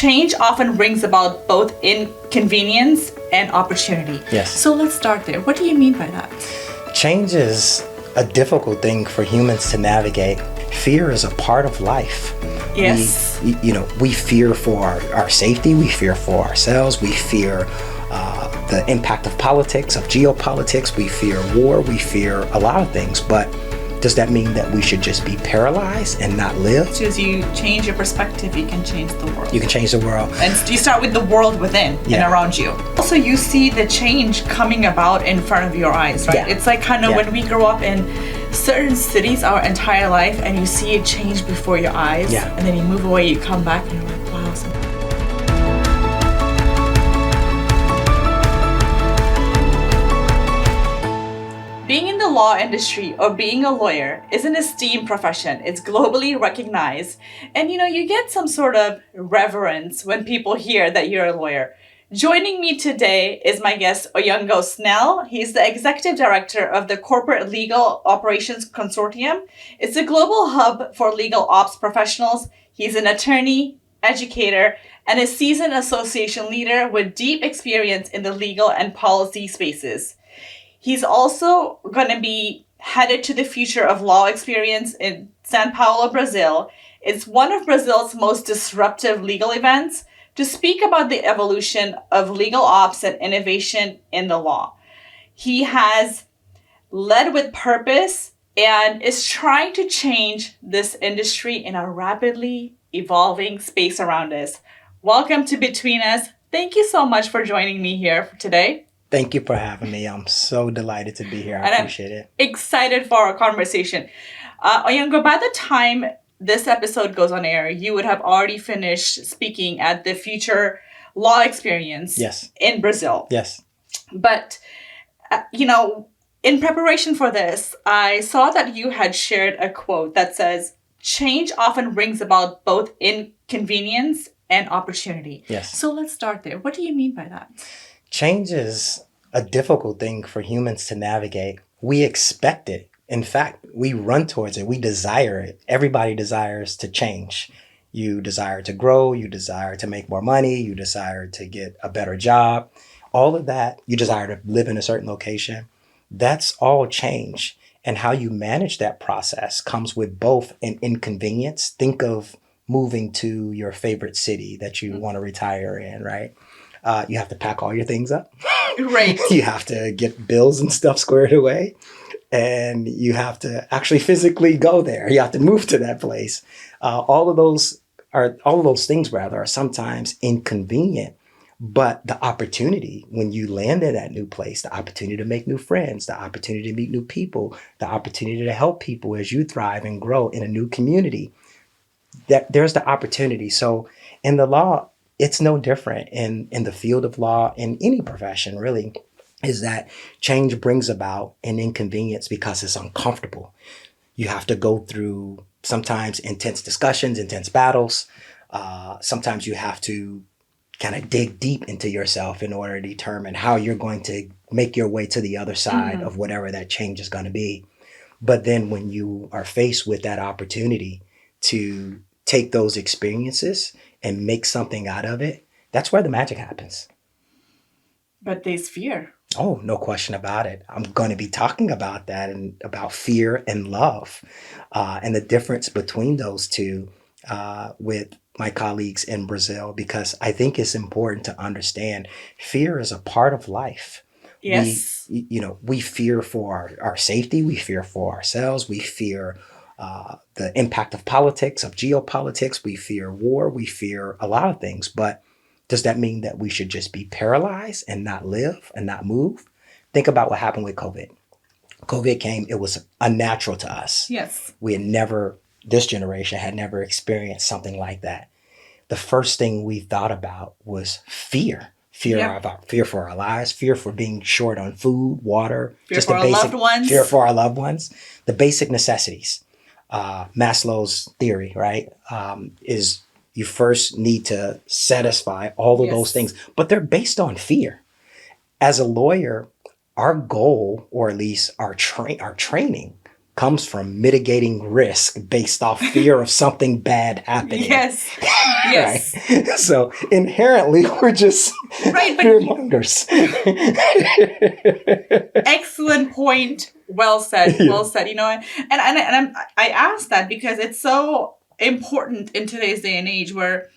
change often brings about both inconvenience and opportunity. Yes. So let's start there. What do you mean by that? Change is a difficult thing for humans to navigate. Fear is a part of life. Yes. We fear for our safety. We fear for ourselves. We fear the impact of politics, of geopolitics. We fear war. We fear a lot of things. But does that mean that we should just be paralyzed and not live? As you change your perspective, you can change the world. You can change the world. And you start with the world within and around you. Also, you see the change coming about in front of your eyes, right? Yeah. It's like kind of when we grow up in certain cities our entire life and you see it change before your eyes. Yeah. And then you move away, you come back and you're like, wow. Being in the law industry or being a lawyer is an esteemed profession. It's globally recognized. And you get some sort of reverence when people hear that you're a lawyer. Joining me today is my guest, Oyango Snell. He's the Executive Director of the Corporate Legal Operations Consortium. It's a global hub for legal ops professionals. He's an attorney, educator, and a seasoned association leader with deep experience in the legal and policy spaces. He's also going to be headed to the Future of Law experience in São Paulo, Brazil. It's one of Brazil's most disruptive legal events to speak about the evolution of legal ops and innovation in the law. He has led with purpose and is trying to change this industry in a rapidly evolving space around us. Welcome to Between Us. Thank you so much for joining me here today. Thank you for having me. I'm so delighted to be here. I appreciate it. Excited for our conversation. Oyango, by the time this episode goes on air, you would have already finished speaking at the Future Law Experience in Brazil. Yes. But, in preparation for this, I saw that you had shared a quote that says, change often brings about both inconvenience and opportunity. Yes. So let's start there. What do you mean by that? Change is a difficult thing for humans to navigate. We expect it. In fact, we run towards it. We desire it. Everybody desires to change. You desire to grow. You desire to make more money. You desire to get a better job. All of that, you desire to live in a certain location. That's all change. And how you manage that process comes with both an inconvenience. Think of moving to your favorite city that you want to retire in, right? You have to pack all your things up. Right. You have to get bills and stuff squared away. And you have to actually physically go there. You have to move to that place. All of those things are sometimes inconvenient. But the opportunity when you land in that new place, the opportunity to make new friends, the opportunity to meet new people, the opportunity to help people as you thrive and grow in a new community, there's the opportunity. So in the law, it's no different in the field of law, in any profession really, is that change brings about an inconvenience because it's uncomfortable. You have to go through sometimes intense discussions, intense battles. Sometimes you have to kind of dig deep into yourself in order to determine how you're going to make your way to the other side of whatever that change is going to be. But then when you are faced with that opportunity to take those experiences and make something out of it, that's where the magic happens. But there's fear. Oh, no question about it. I'm going to be talking about that and about fear and love and the difference between those two with my colleagues in Brazil, because I think it's important to understand fear is a part of life. Yes. We fear for our safety. We fear for ourselves. We fear the impact of politics, of geopolitics. We fear war. We fear a lot of things. But does that mean that we should just be paralyzed and not live and not move? Think about what happened with COVID. COVID came, it was unnatural to us. Yes. This generation had never experienced something like that. The first thing we thought about was fear. Fear for our lives, fear for being short on food, water, fear for our loved ones. Fear for our loved ones, the basic necessities. Maslow's theory, right, is you first need to satisfy all of those things, but they're based on fear. As a lawyer, our goal, or at least our training, comes from mitigating risk based off fear of something bad happening. Yes. Yes. Right? So inherently, we're just Right, but fear mongers. excellent point. Well said. Yeah. Well said. I asked that because it's so important in today's day and age where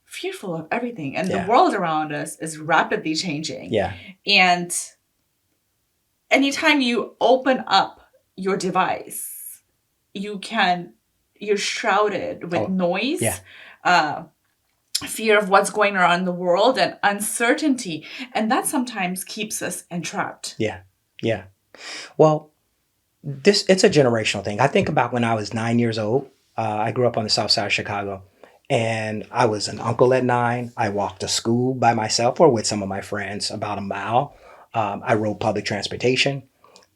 fearful of everything and the Yeah. world around us is rapidly changing. Yeah. And anytime you open up your device, you're shrouded with noise, Yeah. fear of what's going on in the world, and uncertainty. And that sometimes keeps us entrapped. Yeah. Yeah. Well, it's a generational thing. I think about when I was 9 years old. I grew up on the south side of Chicago, and I was an uncle at 9. I walked to school by myself or with some of my friends about a mile. I rode public transportation.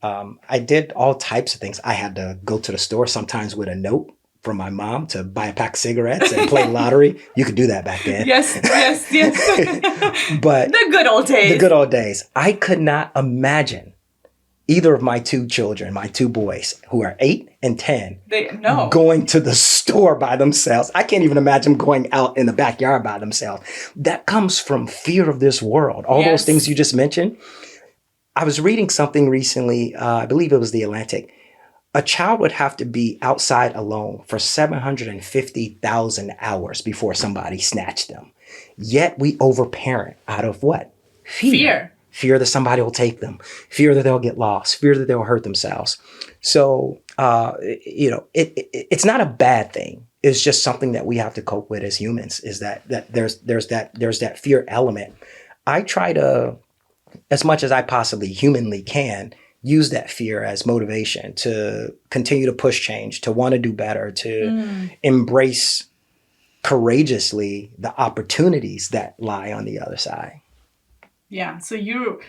I did all types of things. I had to go to the store sometimes with a note from my mom to buy a pack of cigarettes and play lottery. You could do that back then. Yes, yes, yes. But the good old days. the good old days. I could not imagine either of my 2 children, my 2 boys, who are 8 and 10, going to the store by themselves. I can't even imagine going out in the backyard by themselves. That comes from fear of this world. All those things you just mentioned. I was reading something recently, I believe it was The Atlantic. A child would have to be outside alone for 750,000 hours before somebody snatched them. Yet we overparent out of what? Fear. Fear that somebody will take them. Fear that they'll get lost. Fear that they'll hurt themselves. So, it's not a bad thing. It's just something that we have to cope with as humans. Is that there's that fear element. I try to, as much as I possibly humanly can, use that fear as motivation to continue to push change, to want to do better, to embrace courageously the opportunities that lie on the other side. Yeah. So you're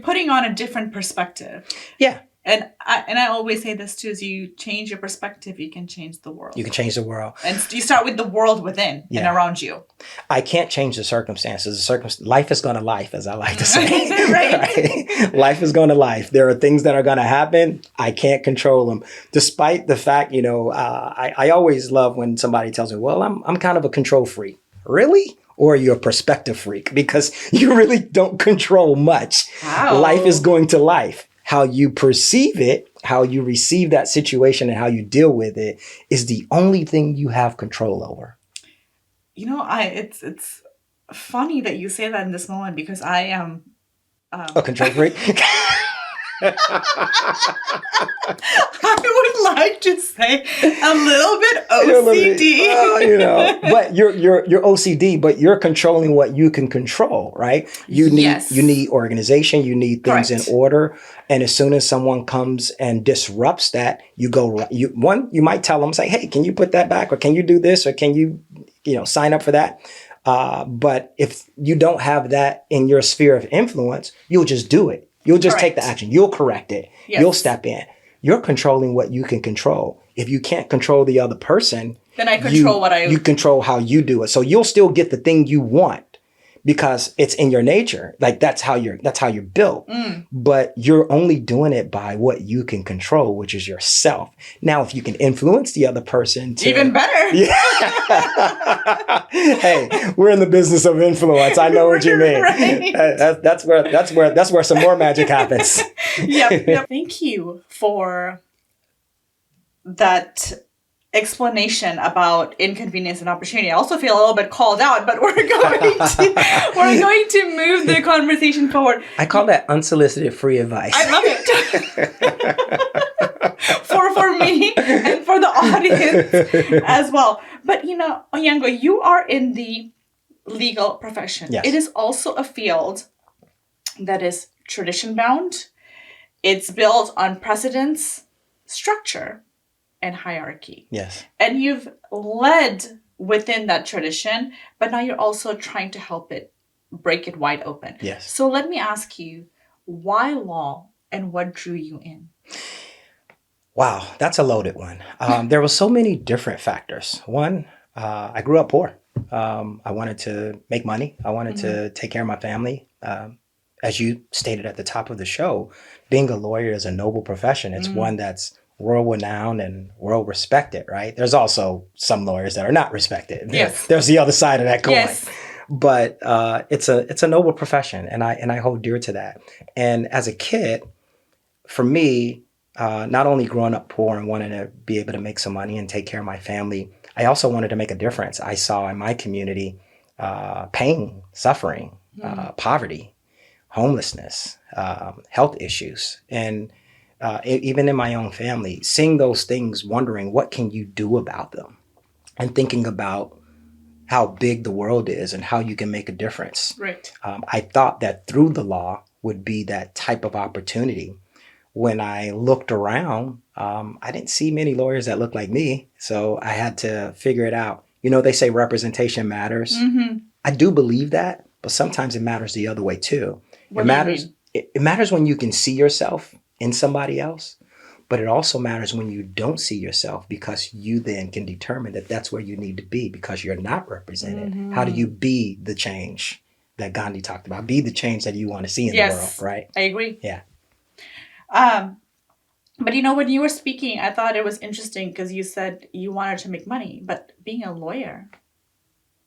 putting on a different perspective. Yeah. And I always say this too, is you change your perspective, you can change the world. You can change the world. And you start with the world within and around you. I can't change the circumstances. Life is going to life, as I like to say. Right. Life is going to life. There are things that are going to happen. I can't control them. Despite the fact, I always love when somebody tells me, well, I'm kind of a control freak. Really? Or you're a perspective freak, because you really don't control much. Wow. Life is going to life. How you perceive it, how you receive that situation, and how you deal with it is the only thing you have control over. It's funny that you say that in this moment, because I am a control freak. I would like to say a little bit OCD. But you're OCD, but you're controlling what you can control, right? You need organization, you need things in order, and as soon as someone comes and disrupts that, you might tell them, say, hey, can you put that back, or can you do this, or can you sign up for that? But if you don't have that in your sphere of influence, you'll just do it. You'll just take the action. You'll correct it. Yes. You'll step in. You're controlling what you can control. If you can't control the other person, then I control you control how you do it. So you'll still get the thing you want because it's in your nature. Like that's how you're built. But you're only doing it by what you can control, which is yourself. Now, if you can influence the other person even better. Yeah. Hey, we're in the business of influence. I know what you mean. Right. That's where some more magic happens. Yep. Thank you for that explanation about inconvenience and opportunity. I also feel a little bit called out, but we're going to move the conversation forward. I call that unsolicited free advice. I love it. for me and for the audience as well. But Oyango, you are in the legal profession. Yes. It is also a field that is tradition bound. It's built on precedence, structure, and hierarchy. Yes. And you've led within that tradition, but now you're also trying to help it break it wide open. Yes. So let me ask you, why law and what drew you in? Wow, that's a loaded one. There were so many different factors. One, I grew up poor. I wanted to make money. I wanted to take care of my family. As you stated at the top of the show, being a lawyer is a noble profession. It's one that's world renowned and world respected, right? There's also some lawyers that are not respected. Yes. There's the other side of that coin. Yes. But it's a noble profession, and I hold dear to that. And as a kid, for me, not only growing up poor and wanting to be able to make some money and take care of my family, I also wanted to make a difference. I saw in my community pain, suffering, poverty, homelessness, health issues, and even in my own family, seeing those things, wondering what can you do about them, and thinking about how big the world is and how you can make a difference. Right. I thought that through the law would be that type of opportunity. When I looked around, I didn't see many lawyers that looked like me. So I had to figure it out. You know, they say representation matters. Mm-hmm. I do believe that, but sometimes it matters the other way too. What It do you matters. mean? It matters when you can see yourself in somebody else, but it also matters when you don't see yourself, because you then can determine that that's where you need to be because you're not represented. Mm-hmm. How do you be the change that Gandhi talked about? Be the change that you want to see in the world, right? I agree. Yeah. But you know, when you were speaking, I thought it was interesting because you said you wanted to make money, but being a lawyer,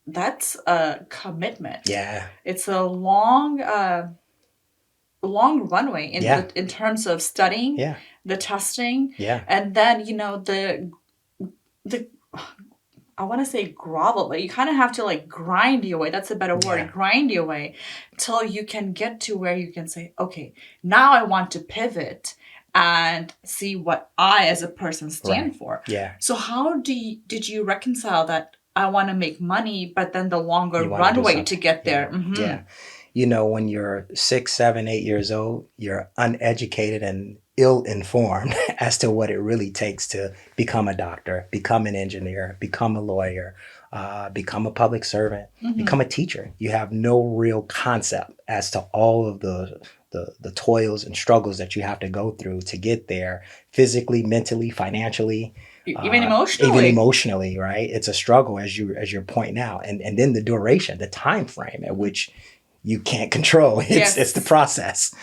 that's a commitment. Yeah. It's a long runway in terms of studying, the testing, and then you know the I want to say grovel, but you kind of have to like grind your way. That's a better word. Grind your way till you can get to where you can say, okay, now I want to pivot and see what I as a person stand for. Yeah. So how did you reconcile that? I want to make money, but then the longer runway to get there. Mm-hmm. Yeah. You know, when you're 6, 7, 8 years old, you're uneducated and ill-informed as to what it really takes to become a doctor, become an engineer, become a lawyer, become a public servant, become a teacher. You have no real concept as to all of the toils and struggles that you have to go through to get there, physically, mentally, financially. Even emotionally. Even emotionally, right? It's a struggle, as you're pointing out. And then the duration, the time frame at which you can't control. It's the process.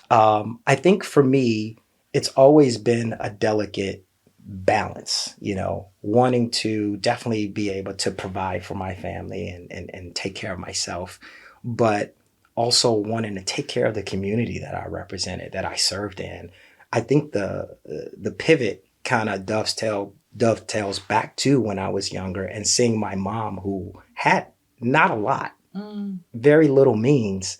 I think for me, it's always been a delicate balance, you know, wanting to definitely be able to provide for my family and take care of myself, but also wanting to take care of the community that I represented, that I served in. I think the pivot kind of dovetails back to when I was younger and seeing my mom, who had not a lot, very little means,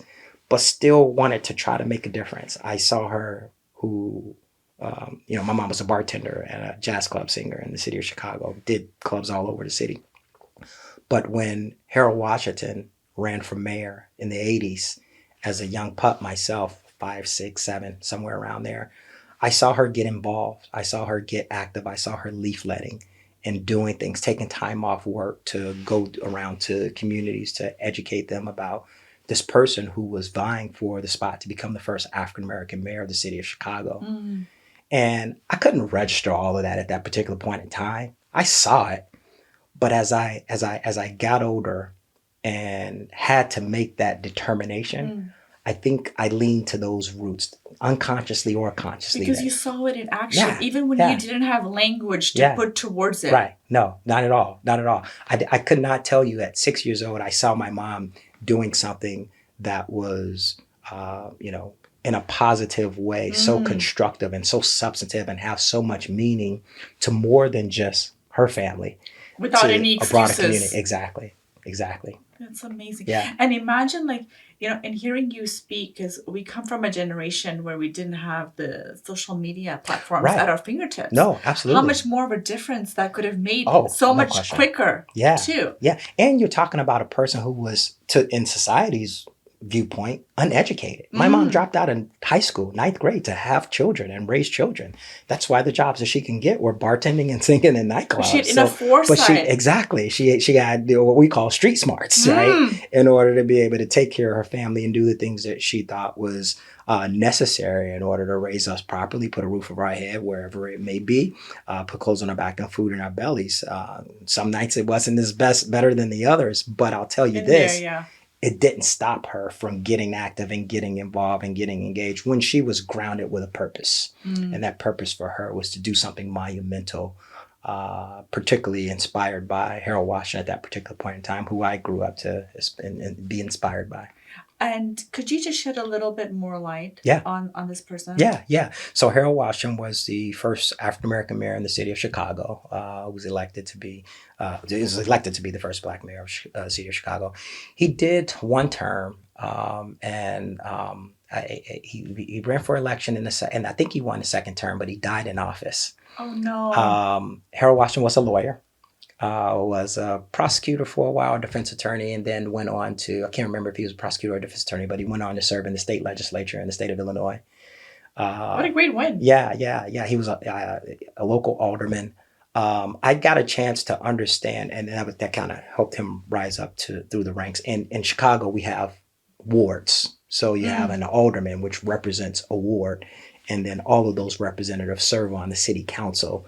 but still wanted to try to make a difference. I saw her who, my mom was a bartender and a jazz club singer in the city of Chicago, did clubs all over the city. But when Harold Washington ran for mayor in the 80s, as a young pup myself, 5, 6, 7, somewhere around there, I saw her get involved. I saw her get active. I saw her leafletting and doing things, taking time off work to go around to communities to educate them about this person who was vying for the spot to become the first African-American mayor of the city of Chicago. And I couldn't register all of that at that particular point in time. I saw it, but as I got older and had to make that determination, I think I leaned to those roots, unconsciously or consciously. Because you saw it in action, even when you didn't have language to put towards it. Right. No, not at all. Not at all. I could not tell you at 6 years old, I saw my mom doing something that was, in a positive way, so constructive and so substantive and have so much meaning to more than just her family. Without any excuses. A broader community. Exactly. That's amazing. Yeah. And imagine in hearing you speak, because we come from a generation where we didn't have the social media platforms at our fingertips. No, absolutely. How much more of a difference that could have made much quicker too. Yeah. And you're talking about a person who was, in society's viewpoint, uneducated. My mom dropped out in high school, 9th grade, to have children and raise children. That's why the jobs that she can get were bartending and singing in nightclubs. She had enough foresight. She had what we call street smarts, right? In order to be able to take care of her family and do the things that she thought was necessary in order to raise us properly, put a roof over our head wherever it may be, put clothes on our back and food in our bellies. Some nights it wasn't better than the others, but I'll tell you it didn't stop her from getting active and getting involved and getting engaged when she was grounded with a purpose. And that purpose for her was to do something monumental, particularly inspired by Harold Washington at that particular point in time, who I grew up to and be inspired by. And could you just shed a little bit more light on this person? Yeah. So Harold Washington was the first African-American mayor in the city of Chicago. Was elected to be the first Black mayor of the city of Chicago. He did one term, he ran for election and I think he won the second term, but he died in office. Oh no. Harold Washington was a lawyer. Was a prosecutor for a while, a defense attorney, and then went on to, I can't remember if he was a prosecutor or a defense attorney, but he went on to serve in the state legislature in the state of Illinois. What a great win. Yeah. He was a local alderman. I got a chance to understand, and that kind of helped him rise up through the ranks. In Chicago, we have wards. So you have an alderman, which represents a ward, and then all of those representatives serve on the city council.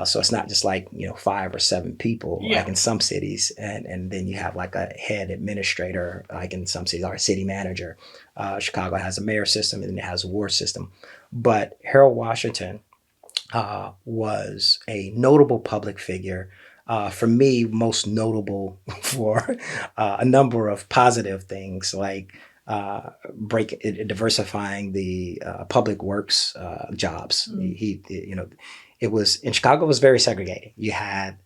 So it's not just like, 5 or 7 people, like in some cities. And then you have like a head administrator, like in some cities, or a city manager. Chicago has a mayor system and then it has a ward system. But Harold Washington was a notable public figure. For me, most notable for a number of positive things, like diversifying the public works jobs. It was in Chicago. It was very segregated. You had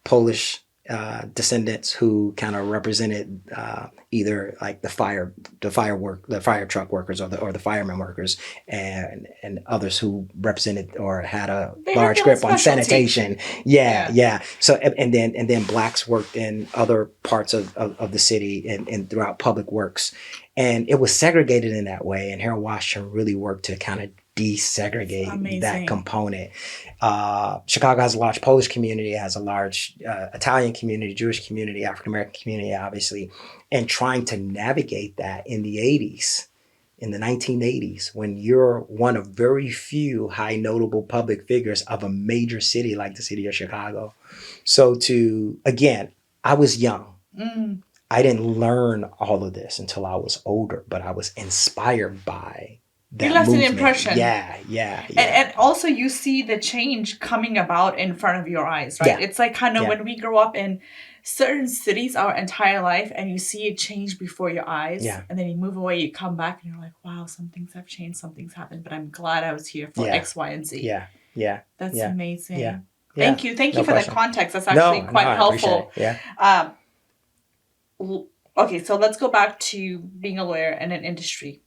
Polish descendants who kind of represented either like the fire truck workers or the fireman workers, and others who represented or had a large grip on sanitation. Yeah. So and then blacks worked in other parts of the city and throughout public works, and it was segregated in that way. And Harold Washington really worked to kind of desegregate that component. Chicago has a large Polish community, has a large Italian community, Jewish community, African American community, obviously, and trying to navigate that in the 80s, in the 1980s, when you're one of very few high notable public figures of a major city like the city of Chicago. So again, I was young. I didn't learn all of this until I was older, but I was inspired by that you left movement. An impression. Yeah. And also you see the change coming about in front of your eyes, right? It's like kind of when we grow up in certain cities our entire life and you see it change before your eyes. And then you move away, you come back and you're like, wow, some things have changed, something's happened, but I'm glad I was here for X, Y, and Z. Yeah. That's amazing. Yeah. Thank you for question. the context. That's actually quite helpful. Okay, so let's go back to being a lawyer in an industry.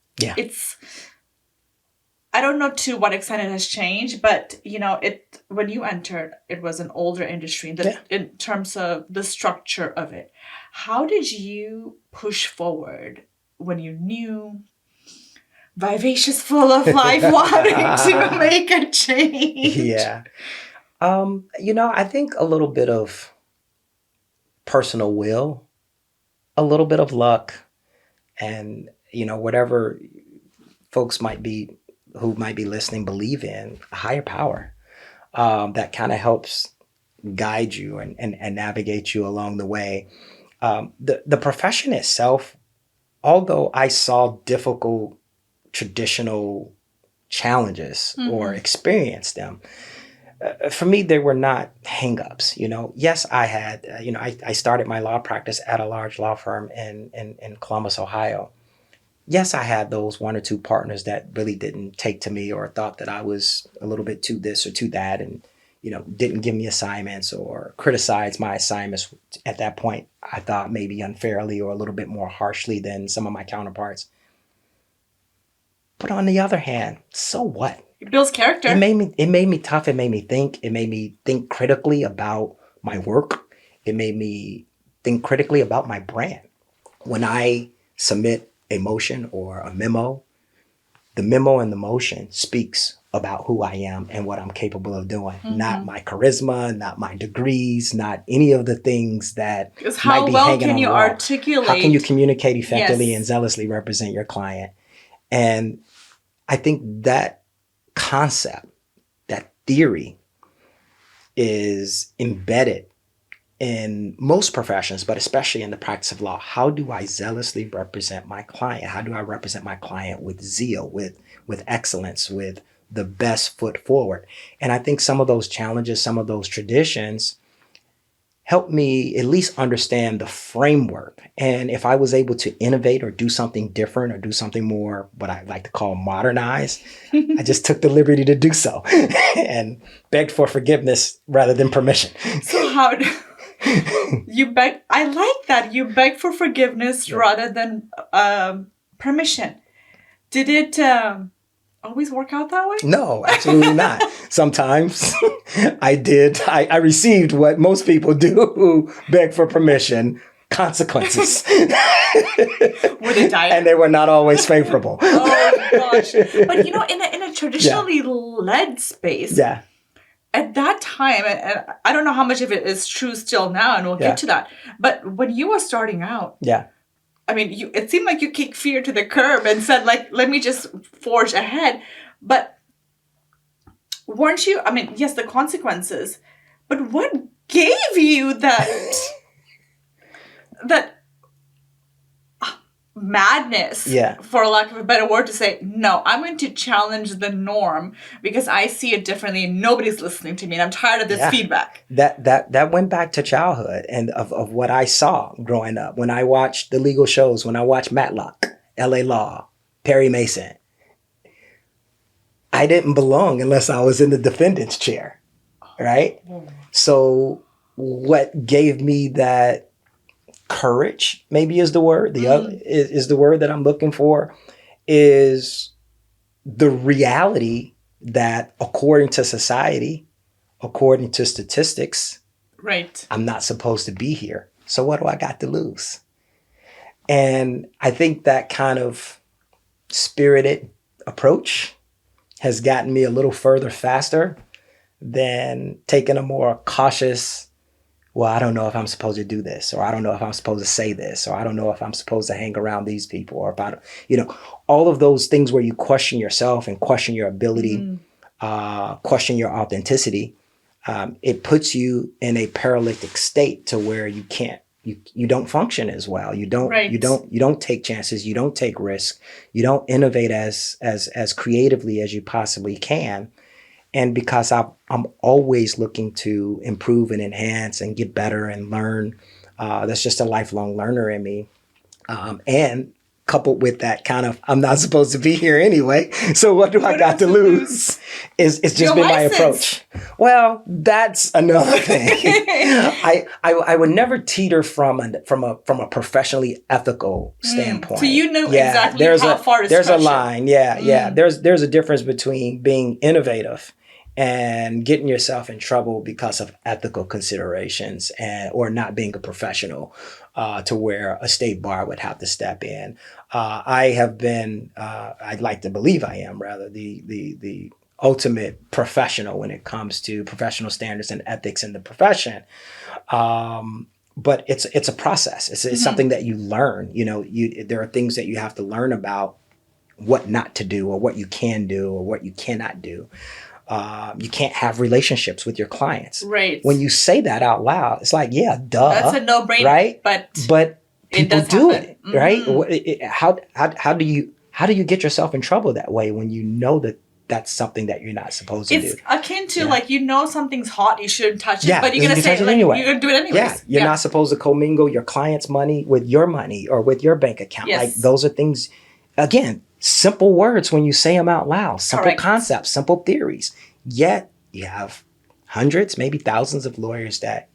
I don't know to what extent it has changed, but when you entered, it was an older industry in terms of the structure of it. How did you push forward when you knew, vivacious, full of life, wanting to make a change? I think a little bit of personal will, a little bit of luck, and whatever folks who might be listening believe in, a higher power that kind of helps guide you and navigate you along the way. The profession itself, although I saw difficult traditional challenges or experienced them, for me, they were not hangups. Yes, I had, I started my law practice at a large law firm in Columbus, Ohio. Yes, I had those 1 or 2 partners that really didn't take to me or thought that I was a little bit too this or too that, and didn't give me assignments or criticize my assignments at that point. I thought maybe unfairly or a little bit more harshly than some of my counterparts. But on the other hand, so what? It builds character. It made me tough. It made me think. It made me think critically about my work. It made me think critically about my brand. When I submit a motion or a memo, the memo and the motion speaks about who I am and what I'm capable of doing. Not my charisma, not my degrees, not any of the things that might be hanging on the wall. How well can you articulate? How can you communicate effectively and zealously represent your client? And I think that concept, that theory, is embedded in most professions, but especially in the practice of law, how do I zealously represent my client? How do I represent my client with zeal, with excellence, with the best foot forward? And I think some of those challenges, some of those traditions help me at least understand the framework. And if I was able to innovate or do something different or do something more, what I like to call modernize, I just took the liberty to do so and begged for forgiveness rather than permission. So how do you beg? I like that. You beg for forgiveness rather than permission. Did it always work out that way? No, absolutely not. Sometimes I did. I received what most people do who beg for permission, consequences. Were they dire? And they were not always favorable. Oh gosh. But in a traditionally led space, at that time, and I don't know how much of it is true still now, and we'll get to that. But when you were starting out, I mean, it seemed like you kicked fear to the curb and said, like, let me just forge ahead. But weren't you, I mean, yes, the consequences, but what gave you that madness, for lack of a better word, to say, no, I'm going to challenge the norm because I see it differently and nobody's listening to me and I'm tired of this feedback? That went back to childhood and of what I saw growing up. When I watched the legal shows, when I watched Matlock, LA Law, Perry Mason, I didn't belong unless I was in the defendant's chair, right? So what gave me that courage, maybe is the word, is the word that I'm looking for, is the reality that according to society, according to statistics, I'm not supposed to be here. So what do I got to lose? And I think that kind of spirited approach has gotten me a little further faster than taking a more cautious, well, I don't know if I'm supposed to do this, or I don't know if I'm supposed to say this, or I don't know if I'm supposed to hang around these people, or if I don't, all of those things where you question yourself and question your ability, question your authenticity. It puts you in a paralytic state to where you can't, you don't function as well. You don't take chances. You don't take risks. You don't innovate as creatively as you possibly can. And because I'm always looking to improve and enhance and get better and learn, that's just a lifelong learner in me. And coupled with that kind of, I'm not supposed to be here anyway, so what do I got to lose? It's just been my approach. Well, that's another thing. I would never teeter from a professionally ethical standpoint. So you know exactly how far there's a line. There's a difference between being innovative and getting yourself in trouble because of ethical considerations or not being a professional to where a state bar would have to step in. I have been, I'd like to believe I am rather, the ultimate professional when it comes to professional standards and ethics in the profession. But it's a process. It's something that you learn. There are things that you have to learn about what not to do or what you can do or what you cannot do. You can't have relationships with your clients. Right. When you say that out loud, it's like, yeah, duh. That's a no-brainer. Right? But people do happen. it, right? How do you get yourself in trouble that way when you know that that's something that you're not supposed to do? It's akin to something's hot, you shouldn't touch it, but you're going to say it anyway. You're going to do it anyways. Yeah, you're not supposed to commingle your client's money with your money or with your bank account. Yes. Like those are things, again, simple words when you say them out loud, simple concepts, simple theories. Yet you have hundreds, maybe thousands of lawyers that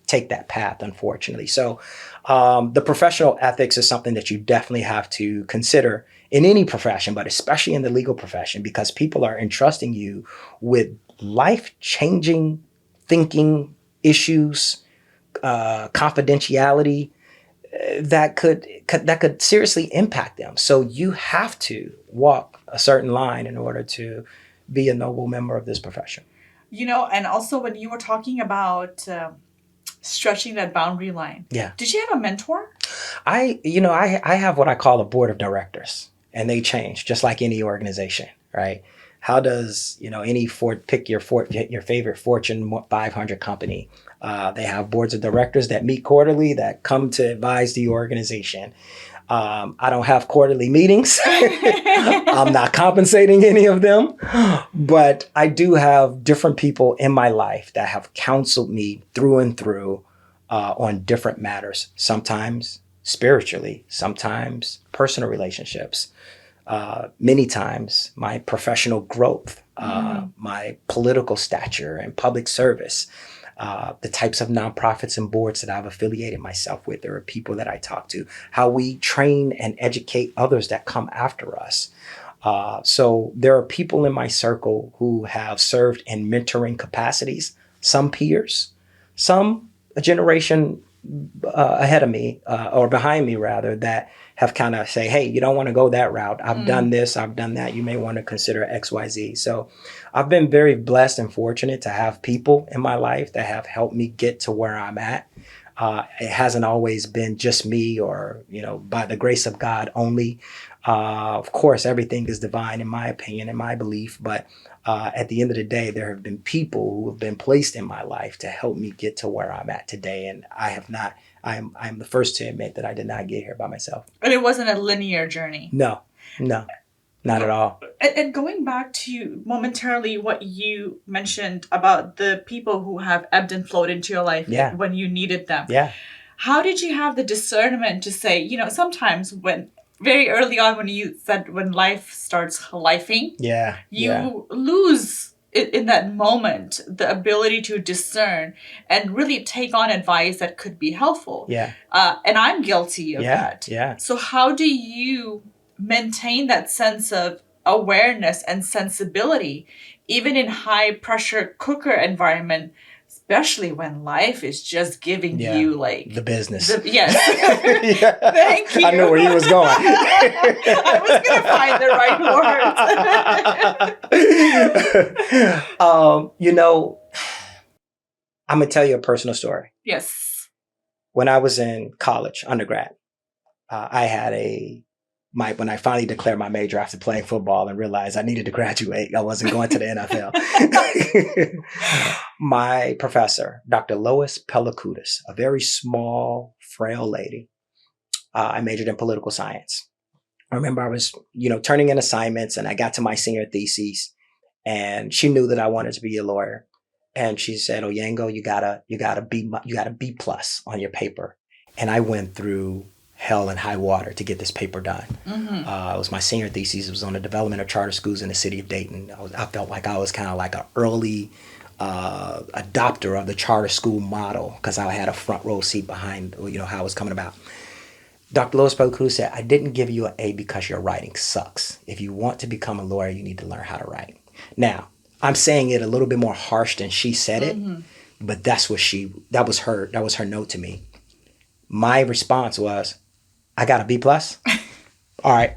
take that path, unfortunately. So the professional ethics is something that you definitely have to consider in any profession, but especially in the legal profession, because people are entrusting you with life-changing thinking issues, confidentiality, that could seriously impact them. So you have to walk a certain line in order to be a noble member of this profession. And also when you were talking about stretching that boundary line, did you have a mentor? I have what I call a board of directors, and they change just like any organization, right? how does, pick your favorite Fortune 500 company. They have boards of directors that meet quarterly that come to advise the organization. I don't have quarterly meetings. I'm not compensating any of them, but I do have different people in my life that have counseled me through and through on different matters, sometimes spiritually, sometimes personal relationships, many times my professional growth, my political stature and public service, the types of nonprofits and boards that I've affiliated myself with. There are people that I talk to, how we train and educate others that come after us. So there are people in my circle who have served in mentoring capacities, some peers, some a generation ahead of me or behind me rather, that have kind of say, hey, you don't want to go that route. I've done this, I've done that. You may want to consider XYZ. So I've been very blessed and fortunate to have people in my life that have helped me get to where I'm at. It hasn't always been just me or, by the grace of God only. Of course, everything is divine in my opinion and my belief. But at the end of the day, there have been people who have been placed in my life to help me get to where I'm at today. And I have not. I'm the first to admit that I did not get here by myself. And it wasn't a linear journey. No, not at all. And going back to momentarily what you mentioned about the people who have ebbed and flowed into your life when you needed them. Yeah. How did you have the discernment to say, sometimes when very early on when you said when life starts lifing, you lose in that moment the ability to discern and really take on advice that could be helpful. Yeah. And I'm guilty of that. Yeah. So how do you maintain that sense of awareness and sensibility, even in high pressure cooker environment, especially when life is just giving you like the business? Yes. Thank you. I know where you was going. I was going to find the right words. I'm going to tell you a personal story. Yes. When I was in college, undergrad, I had when I finally declared my major after playing football and realized I needed to graduate, I wasn't going to the NFL. My professor, Dr. Lois Pelakudis, a very small, frail lady. I majored in political science. I remember I was, turning in assignments and I got to my senior thesis and she knew that I wanted to be a lawyer. And she said, Oyango, you got a B plus on your paper. And I went through hell and high water to get this paper done. It was my senior thesis. It was on the development of charter schools in the city of Dayton. I felt like I was kind of like an early adopter of the charter school model because I had a front row seat behind, how it was coming about. Dr. Lois Pelakudis said, I didn't give you an A because your writing sucks. If you want to become a lawyer, you need to learn how to write. Now, I'm saying it a little bit more harsh than she said it, but that was her note to me. My response was, I got a B plus. All right.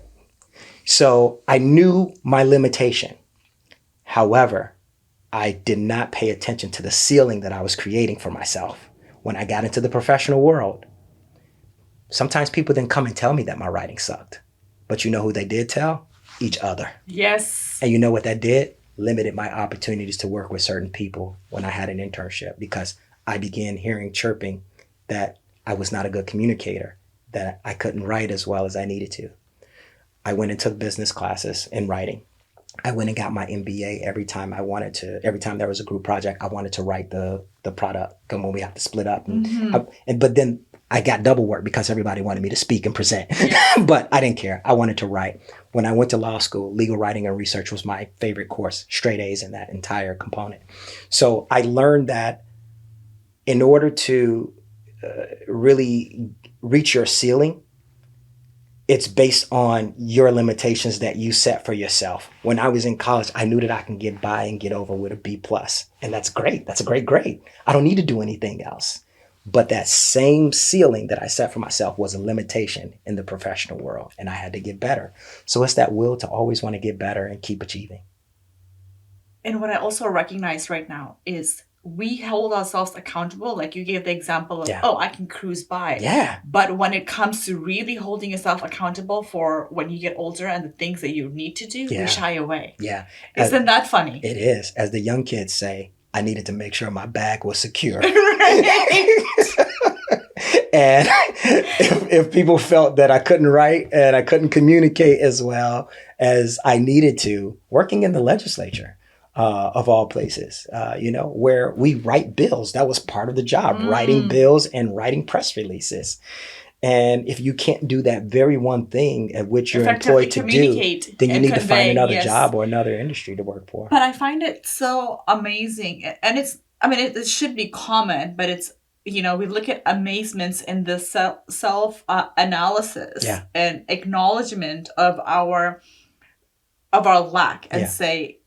So I knew my limitation. However, I did not pay attention to the ceiling that I was creating for myself when I got into the professional world. Sometimes people didn't come and tell me that my writing sucked. But you know who they did tell? Each other. Yes. And you know what that did? Limited my opportunities to work with certain people when I had an internship because I began hearing chirping that I was not a good communicator, that I couldn't write as well as I needed to. I went and took business classes in writing. I went and got my MBA every time there was a group project, I wanted to write the product when we have to split up. But then I got double work because everybody wanted me to speak and present, but I didn't care. I wanted to write. When I went to law school, legal writing and research was my favorite course, straight A's in that entire component. So I learned that in order to really reach your ceiling, it's based on your limitations that you set for yourself. When I was in college, I knew that I can get by and get over with a B plus. And that's great. That's a great grade. I don't need to do anything else. But that same ceiling that I set for myself was a limitation in the professional world. And I had to get better. So it's that will to always want to get better and keep achieving. And what I also recognize right now is we hold ourselves accountable. Like you gave the example of, Yeah. oh, I can cruise by. Yeah. But when it comes to really holding yourself accountable for when you get older and the things that you need to do, we shy away. Yeah. Isn't that funny? It is. As the young kids say, I needed to make sure my bag was secure. And if people felt that I couldn't write and I couldn't communicate as well as I needed to, working in the legislature, of all places, where we write bills, that was part of the job, writing bills and writing press releases. And if you can't do that very one thing at which you're employed to do, then you need to find another job or another industry to work for. But I find it so amazing. And it should be common, but it's, we look at amazements in the self-analysis and acknowledgement of our lack and say,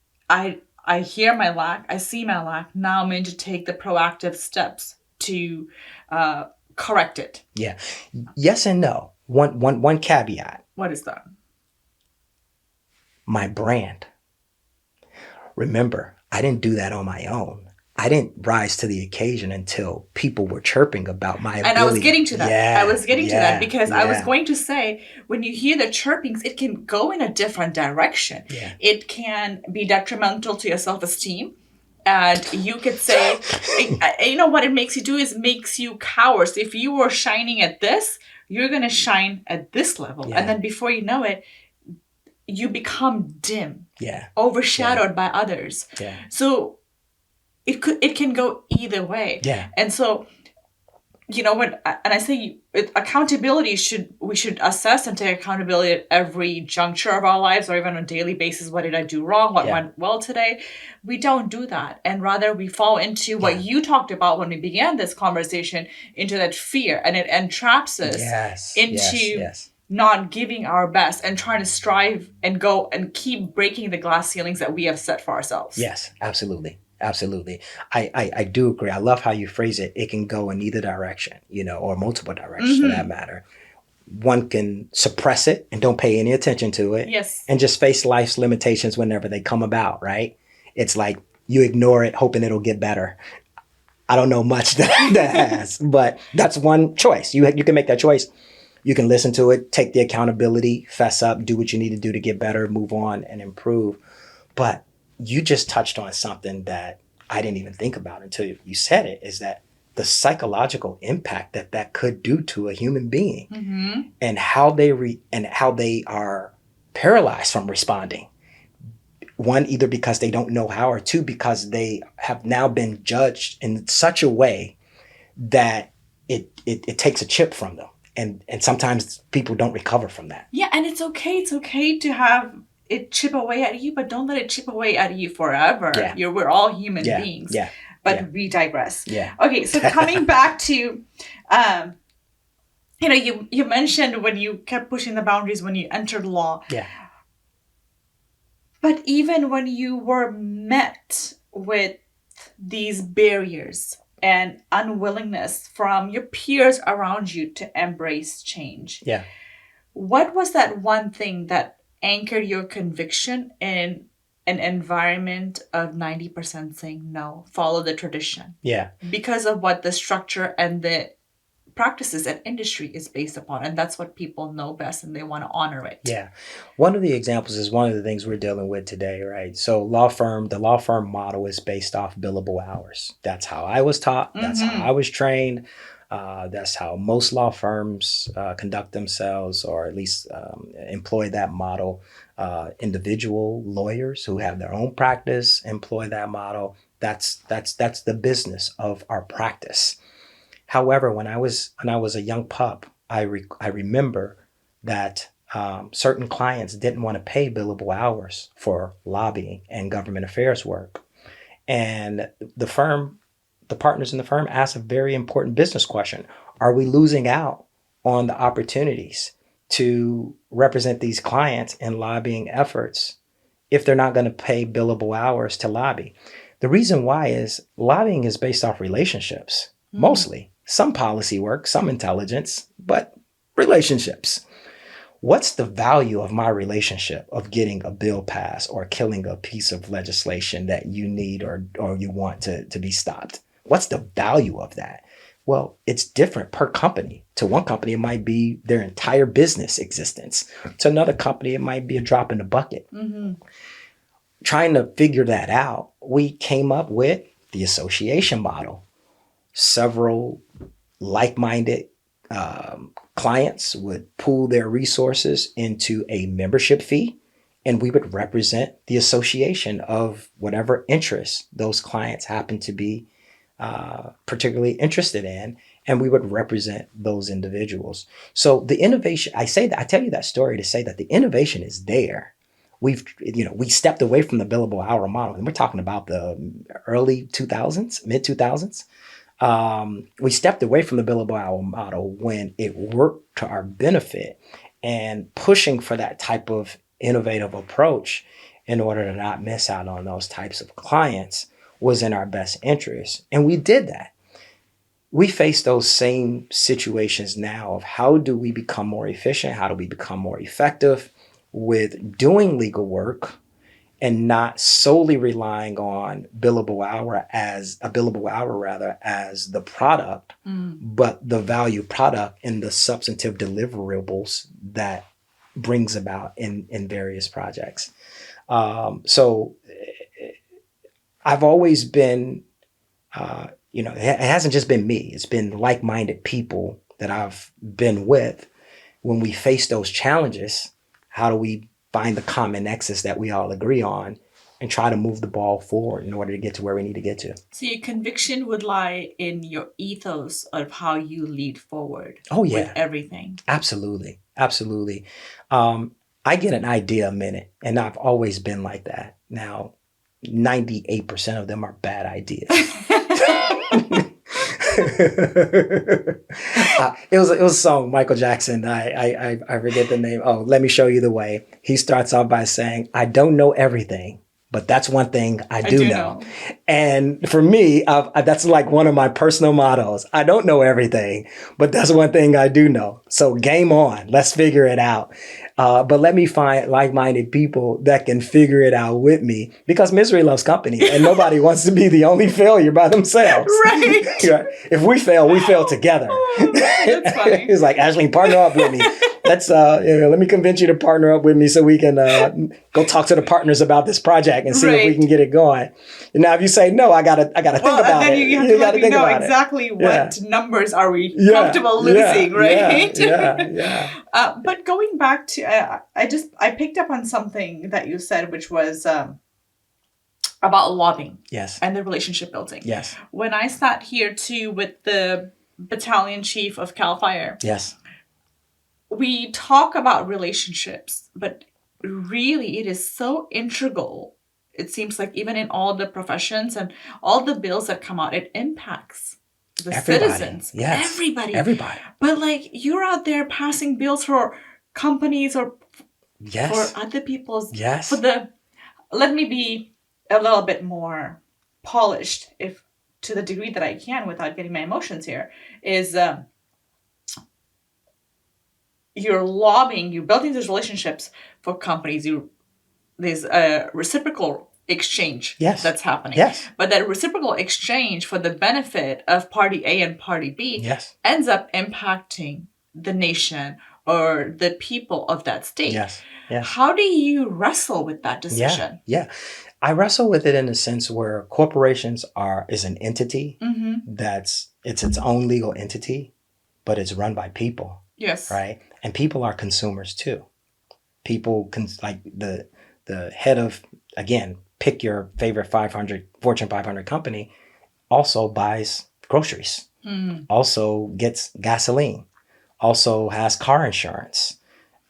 I hear my lack, I see my lack, now I'm going to take the proactive steps to correct it. Yeah. Yes and no. One caveat. What is that? My brand. Remember, I didn't do that on my own. I didn't rise to the occasion until people were chirping about my ability. And I was getting to that. Yeah, I was getting to that because I was going to say, when you hear the chirpings, it can go in a different direction. Yeah. It can be detrimental to your self-esteem. And you could say, what it makes you do is makes you cower. So if you were shining at this, you're going to shine at this level. Yeah. And then before you know it, you become dim, overshadowed by others. Yeah. So it can go either way. Yeah. And so, when I say accountability, we should assess and take accountability at every juncture of our lives, or even on a daily basis. What did I do wrong? What went well today? We don't do that, and rather we fall into what you talked about when we began this conversation, into that fear, and it entraps us into not giving our best and trying to strive and go and keep breaking the glass ceilings that we have set for ourselves. Yes, absolutely. Absolutely. I do agree. I love how you phrase it. It can go in either direction, or multiple directions for that matter. One can suppress it and don't pay any attention to it. Yes. And just face life's limitations whenever they come about, right? It's like you ignore it, hoping it'll get better. I don't know much that has, but that's one choice. You can make that choice. You can listen to it, take the accountability, fess up, do what you need to do to get better, move on and improve. But you just touched on something that I didn't even think about until you said it, is that the psychological impact that could do to a human being, and how they are paralyzed from responding. One, either because they don't know how, or two, because they have now been judged in such a way that it takes a chip from them. And sometimes people don't recover from that. Yeah, and it's okay. It's okay to have it chip away at you, but don't let it chip away at you forever. Yeah. We're all human beings. Yeah. But we digress. Yeah. Okay, so coming back to, you mentioned when you kept pushing the boundaries when you entered law. Yeah. But even when you were met with these barriers and unwillingness from your peers around you to embrace change. Yeah. What was that one thing that anchored your conviction in an environment of 90% saying no, follow the tradition? Yeah. Because of what the structure and the practices and industry is based upon. And that's what people know best, and they want to honor it. Yeah. One of the examples is one of the things we're dealing with today, right? So the law firm model is based off billable hours. That's how I was taught. That's how I was trained. That's how most law firms conduct themselves, or at least employ that model. Individual lawyers who have their own practice employ that model. That's the business of our practice. However, when I was a young pup, I remember that certain clients didn't want to pay billable hours for lobbying and government affairs work, and the partners in the firm asked a very important business question: are we losing out on the opportunities to represent these clients in lobbying efforts if they're not going to pay billable hours to lobby? The reason why is lobbying is based off relationships, mostly. Some policy work, some intelligence, but relationships. what's the value of my relationship of getting a bill passed or killing a piece of legislation that you need or you want to be stopped? What's the value of that? Well, it's different per company. To one company, it might be their entire business existence. To another company, it might be a drop in the bucket. Mm-hmm. Trying to figure that out, we came up with the association model. Several like-minded clients would pool their resources into a membership fee, and we would represent the association of whatever interests those clients happen to be particularly interested in, and we would represent those individuals. So the innovation, I tell you that story to say that the innovation is there. We stepped away from the billable hour model, and we're talking about the early 2000s, mid 2000s. We stepped away from the billable hour model when it worked to our benefit, and pushing for that type of innovative approach in order to not miss out on those types of clients was in our best interest. And we did that. We face those same situations now of how do we become more efficient? How do we become more effective with doing legal work and not solely relying on billable hour as the product, but the value product and the substantive deliverables that brings about in various projects. So I've always been, it hasn't just been me. It's been like-minded people that I've been with. When we face those challenges, how do we find the common nexus that we all agree on and try to move the ball forward in order to get to where we need to get to? So your conviction would lie in your ethos of how you lead forward. Oh, yeah. With everything. Absolutely. Absolutely. I get an idea a minute, and I've always been like that. Now, 98% of them are bad ideas. It was a song, Michael Jackson. I forget the name. Oh, Let Me Show You the Way. He starts off by saying, I don't know everything, but that's one thing I do know. And for me, that's like one of my personal mottos. I don't know everything, but that's one thing I do know. So game on. Let's figure it out. But let me find like-minded people that can figure it out with me, because misery loves company and nobody wants to be the only failure by themselves. Right. If we fail together. That's funny. It's like, Ashley, partner up with me. Let's let me convince you to partner up with me so we can go talk to the partners about this project and see if we can get it going. And now if you say no, I gotta think about then it. You have to let me know about exactly what numbers are we comfortable losing, right? Yeah. But going back to, I picked up on something that you said, which was about lobbying. Yes. And the relationship building. Yes. When I sat here too with the battalion chief of CAL FIRE. Yes. We talk about relationships, but really it is so integral. It seems like even in all the professions and all the bills that come out, it impacts the citizens. Yes. Everybody. But like, you're out there passing bills for companies or yes. for other people's. Yes. Let me be a little bit more polished, if to the degree that I can without getting my emotions here, is you're lobbying, you're building these relationships for companies. There's a reciprocal exchange that's happening. Yes. But that reciprocal exchange for the benefit of party A and party B ends up impacting the nation or the people of that state. Yes. How do you wrestle with that decision? Yeah. I wrestle with it in the sense where corporations is an entity it's its own legal entity, but it's run by people. Yes. Right. And people are consumers too. People like the head of, again, pick your favorite Fortune 500 company, also buys groceries, also gets gasoline, also has car insurance.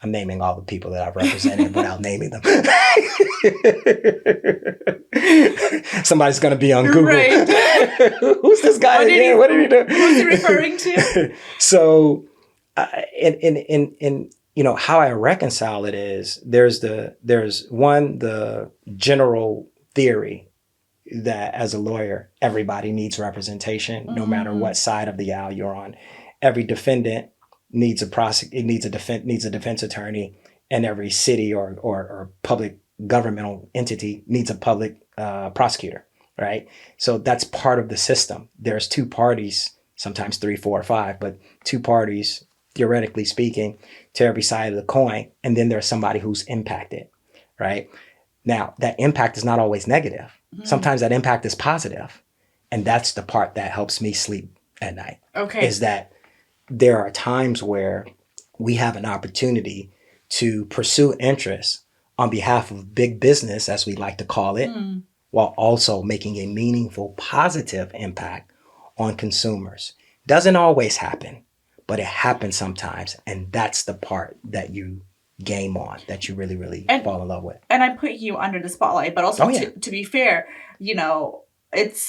I'm naming all the people that I've represented without naming them. Somebody's going to be on Google. Right. Who's this guy again? What did he do? Who's he referring to? So, how I reconcile it is there's the general theory that as a lawyer, everybody needs representation, no matter what side of the aisle you're on. Every defendant needs a defense attorney, and every city or public governmental entity needs a public prosecutor, right? So that's part of the system. There's two parties, sometimes three, four, or five, but two parties, theoretically speaking, to every side of the coin. And then there's somebody who's impacted, right? Now, that impact is not always negative. Sometimes that impact is positive. And that's the part that helps me sleep at night. Okay. Is that there are times where we have an opportunity to pursue interests on behalf of big business, as we like to call it, while also making a meaningful, positive impact on consumers. Doesn't always happen, but it happens sometimes. And that's the part that you game on, that you really, really fall in love with. And I put you under the spotlight, but also to be fair, it's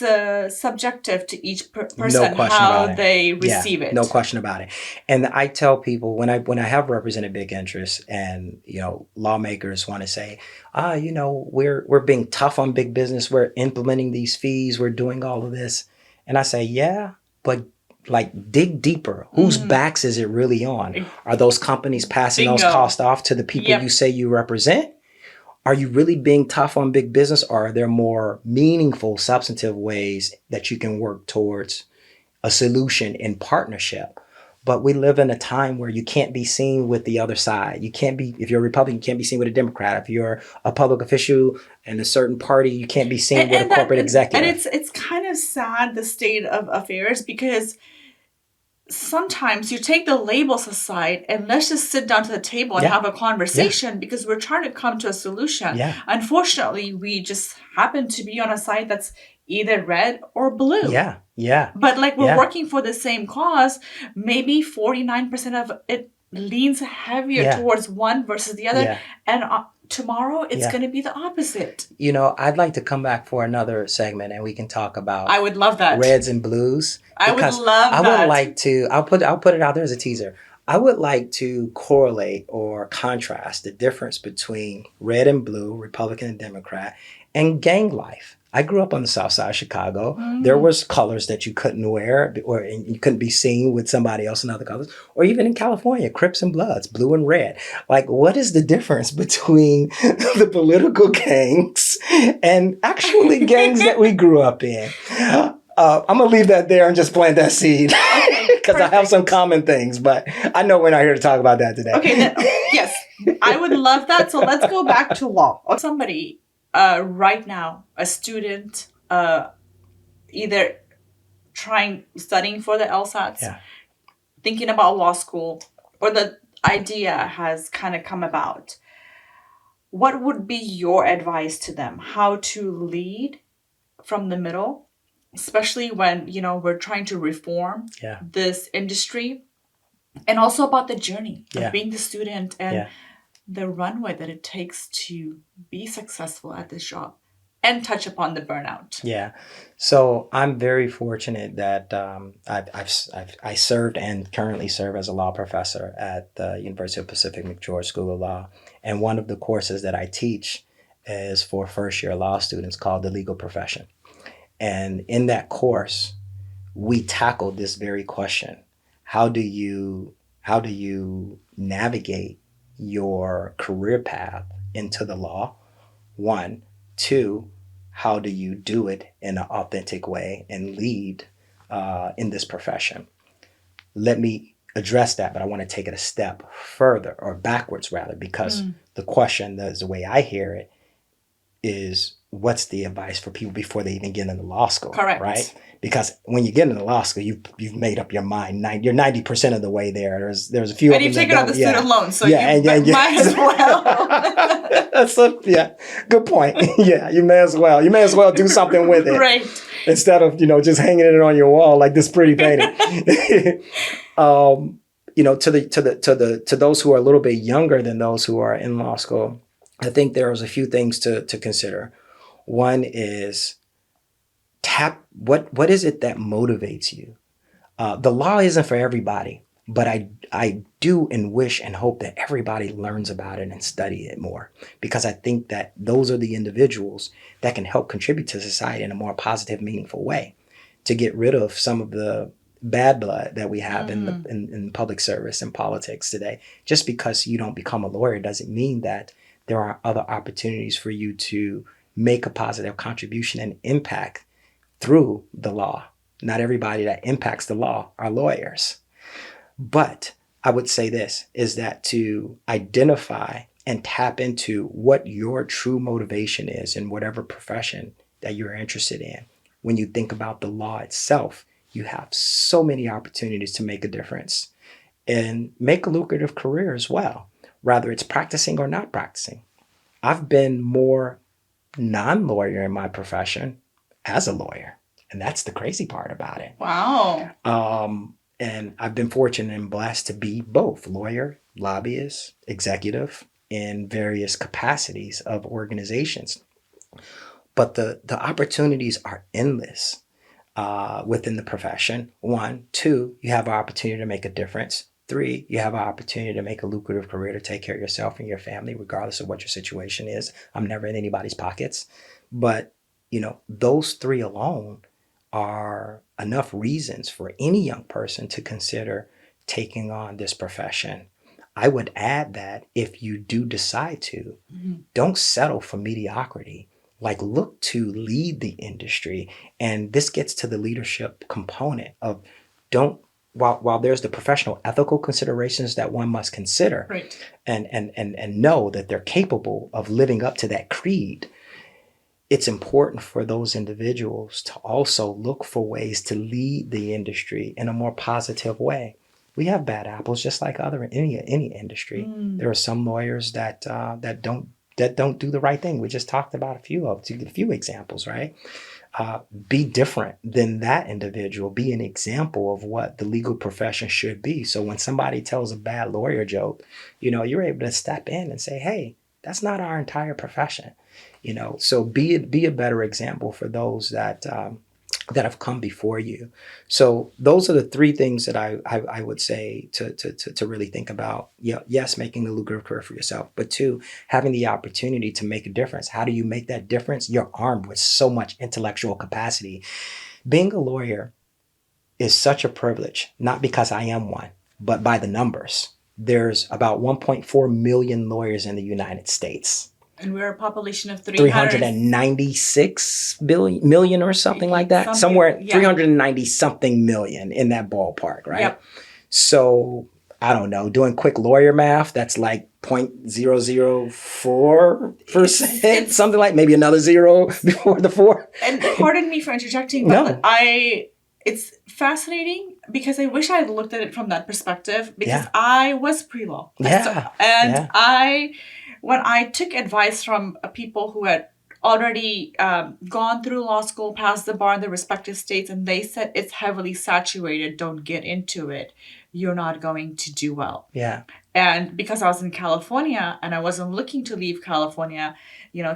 subjective to each person how they receive it. No question about it. And I tell people when I have represented big interests, and lawmakers want to say, we're being tough on big business, we're implementing these fees, we're doing all of this, and I say, yeah, but like dig deeper. Whose backs is it really on? Are those companies passing those costs off to the people you say you represent? Are you really being tough on big business, or are there more meaningful, substantive ways that you can work towards a solution in partnership? But we live in a time where you can't be seen with the other side. You can't be, if you're a Republican, you can't be seen with a Democrat. If you're a public official in a certain party, you can't be seen with a corporate executive. And it's kind of sad, the state of affairs, because sometimes you take the labels aside and let's just sit down to the table and have a conversation because we're trying to come to a solution. Yeah. Unfortunately, we just happen to be on a side that's either red or blue. Yeah. Yeah. But like we're working for the same cause, maybe 49% of it leans heavier towards one versus the other. Yeah. And tomorrow it's going to be the opposite. I'd like to come back for another segment and we can talk about I would love that. Reds and blues. I would love that. I would like to, I'll put it out there as a teaser. I would like to correlate or contrast the difference between red and blue, Republican and Democrat, and gang life. I grew up on the south side of Chicago. There was colors that you couldn't wear, or you couldn't be seen with somebody else in other colors. Or even in California, Crips and Bloods, blue and red. Like, what is the difference between the political gangs and actually gangs that we grew up in? I'm going to leave that there and just plant that seed. Because I have some common things, but I know we're not here to talk about that today. Okay, yes, I would love that. So let's go back to law. Somebody right now, a student, either studying for the LSATs, thinking about law school, or the idea has kind of come about. What would be your advice to them? How to lead from the middle, especially when, we're trying to reform this industry, and also about the journey of being the student and the runway that it takes to be successful at this job, and touch upon the burnout. Yeah. So I'm very fortunate that I served and currently serve as a law professor at the University of Pacific McGeorge School of Law. And one of the courses that I teach is for first-year law students called the legal profession. And in that course, we tackled this very question. How do you navigate your career path into the law? 1, 2, how do you do it in an authentic way and lead in this profession? Let me address that, but I want to take it a step further, or backwards rather, because the question, the way I hear it, is what's the advice for people before they even get into law school? Correct. Right? Because when you get into law school, you've made up your mind. You're 90% of the way there. There's a few. And you've taken out the student loan, so you might as well. Good point. You may as well. You may as well do something with it, right? Instead of just hanging it on your wall like this pretty painting. To those who are a little bit younger than those who are in law school, I think there's a few things to consider. One is what is it that motivates you? The law isn't for everybody, but I do and wish and hope that everybody learns about it and study it more, because I think that those are the individuals that can help contribute to society in a more positive, meaningful way, to get rid of some of the bad blood that we have in public service and politics today. Just because you don't become a lawyer doesn't mean that there are other opportunities for you to make a positive contribution and impact through the law. Not everybody that impacts the law are lawyers. But I would say this is that to identify and tap into what your true motivation is in whatever profession that you're interested in. When you think about the law itself, you have so many opportunities to make a difference and make a lucrative career as well, whether it's practicing or not practicing. I've been more non-lawyer in my profession as a lawyer. And that's the crazy part about it. Wow. And I've been fortunate and blessed to be both lawyer, lobbyist, executive in various capacities of organizations. But the opportunities are endless within the profession. 1, 2, you have an opportunity to make a difference. 3, you have an opportunity to make a lucrative career to take care of yourself and your family, regardless of what your situation is. I'm never in anybody's pockets. But, those 3 alone are enough reasons for any young person to consider taking on this profession. I would add that if you do decide to, don't settle for mediocrity. Like, look to lead the industry. And this gets to the leadership component of while there's the professional ethical considerations that one must consider, right, and know that they're capable of living up to that creed, it's important for those individuals to also look for ways to lead the industry in a more positive way. We have bad apples, just like any industry. There are some lawyers that don't do the right thing. We just talked about a few examples, right? Be different than that individual. Be an example of what the legal profession should be. So when somebody tells a bad lawyer joke, you're able to step in and say, hey, that's not our entire profession. So be a better example for those that have come before you. So those are the 3 things that I would say to really think about. Yes, making a lucrative career for yourself, but 2, having the opportunity to make a difference. How do you make that difference? You're armed with so much intellectual capacity. Being a lawyer is such a privilege, not because I am one, but by the numbers. There's about 1.4 million lawyers in the United States. And we're a population of 396 million or something like that. Somewhere, yeah. 390 something million in that ballpark, right? Yep. So, I don't know, doing quick lawyer math, that's like 0.004%, something like, maybe another 0 before the 4. And pardon me for interjecting, but it's fascinating because I wish I had looked at it from that perspective, because I was pre-law. When I took advice from people who had already gone through law school, passed the bar in their respective states, and they said it's heavily saturated, don't get into it, you're not going to do well. Yeah. And because I was in California and I wasn't looking to leave California,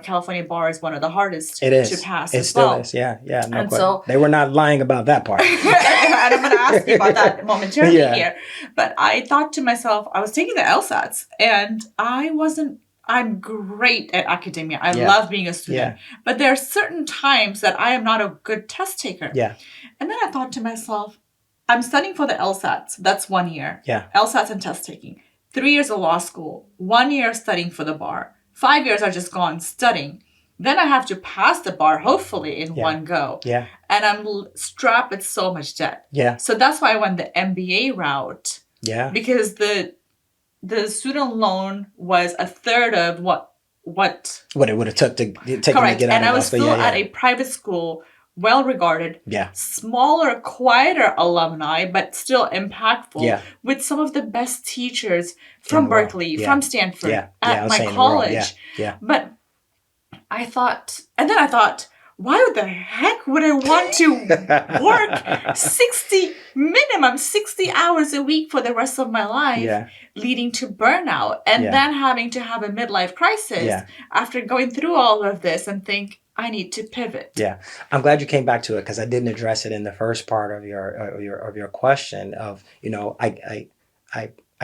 California bar is one of the hardest to pass as well. It still is, yeah. No question. So, they were not lying about that part. And I'm going to ask you about that momentarily here. But I thought to myself, I was taking the LSATs, and I'm great at academia. I love being a student. But there are certain times that I am not a good test taker. Yeah. And then I thought to myself, I'm studying for the LSATs. That's 1 year. Yeah. LSATs and test taking. 3 years of law school. 1 year studying for the bar. 5 years I just gone studying. Then I have to pass the bar, hopefully, in one go. Yeah. And I'm strapped with so much debt. Yeah. So that's why I went the MBA route. Yeah. Because the student loan was a third of what it would have taken to get out correct. of And I was school. still at a private school, well-regarded, Yeah. smaller, quieter alumni, but still impactful, Yeah. with some of the best teachers from Berkeley, from Stanford, Yeah. at my college. Yeah. But I thought, why the heck would I want to work minimum 60 hours a week for the rest of my life, leading to burnout, and then having to have a midlife crisis after going through all of this and think, I need to pivot. Yeah, I'm glad you came back to it, because I didn't address it in the first part of your question. Of I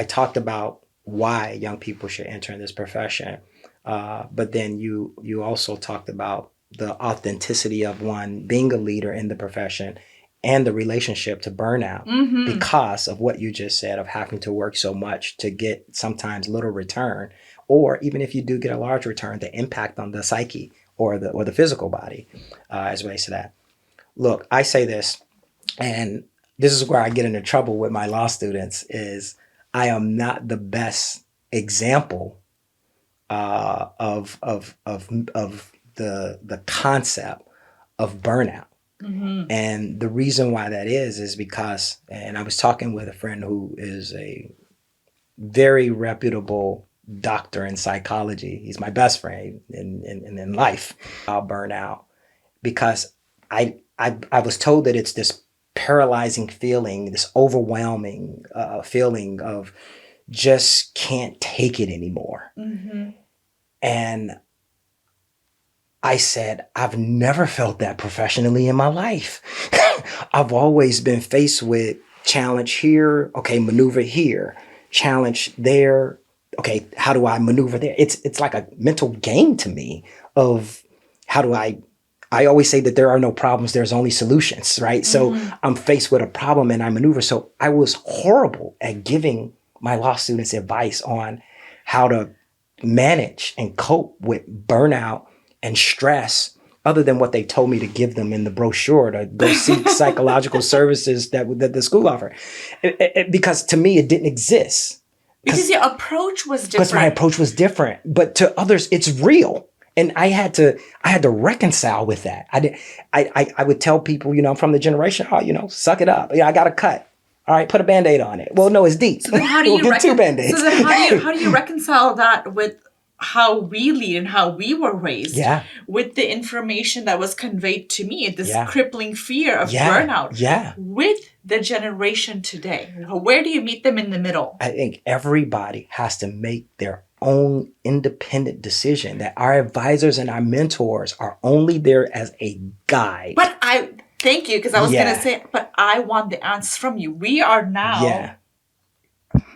talked about why young people should enter in this profession, but then you also talked about the authenticity of one being a leader in the profession and the relationship to burnout because of what you just said of having to work so much to get sometimes little return, or even if you do get a large return, the impact on the psyche or the physical body as it relates to that. Look, I say this, and this is where I get into trouble with my law students, is I am not the best example of the concept of burnout. And the reason why that is because, and I was talking with a friend who is a very reputable doctor in psychology. He's my best friend in life. About burnout, because I was told that it's this paralyzing feeling, this overwhelming feeling of just can't take it anymore. And I said, I've never felt that professionally in my life. I've always been faced with challenge here, okay, maneuver here, challenge there, okay, how do I maneuver there? It's like a mental game to me of how do I always say that there are no problems, there's only solutions, right? So I'm faced with a problem and I maneuver. So I was horrible at giving my law students advice on how to manage and cope with burnout and stress, other than what they told me to give them in the brochure to go seek psychological services that the school offered. Because to me, it didn't exist. Because your approach was different. Because my approach was different. But to others, it's real. And I had to reconcile with that. I would tell people, I'm from the generation, suck it up. I got a cut. All right, put a Band-Aid on it. Well, no, it's deep. So then how do you get two Band-Aids. So then how do you reconcile that with how we lead and how we were raised, with the information that was conveyed to me, this crippling fear of burnout, with the generation today? Where do you meet them in the middle? I think everybody has to make their own independent decision, that our advisors and our mentors are only there as a guide. But thank you, because I was going to say, but I want the answers from you. We are now...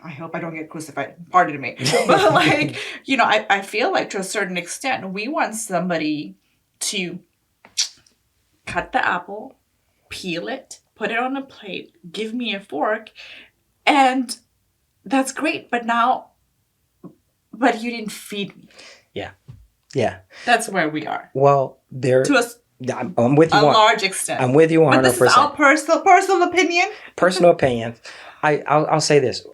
I hope I don't get crucified. Pardon me. But I feel like to a certain extent, we want somebody to cut the apple, peel it, put it on a plate, give me a fork, and that's great. But you didn't feed me. Yeah. That's where we are. Well, I'm with you a large extent. I'm with you 100%. But this is our personal opinion. Personal opinion. I'll say this.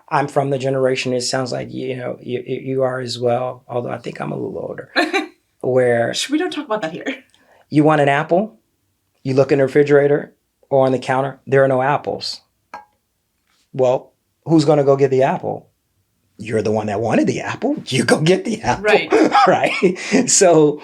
I'm from the generation, it sounds like you are as well, although I think I'm a little older, where... We don't talk about that here. You want an apple, you look in the refrigerator or on the counter, there are no apples. Well, who's going to go get the apple? You're the one that wanted the apple. You go get the apple. Right. Right. So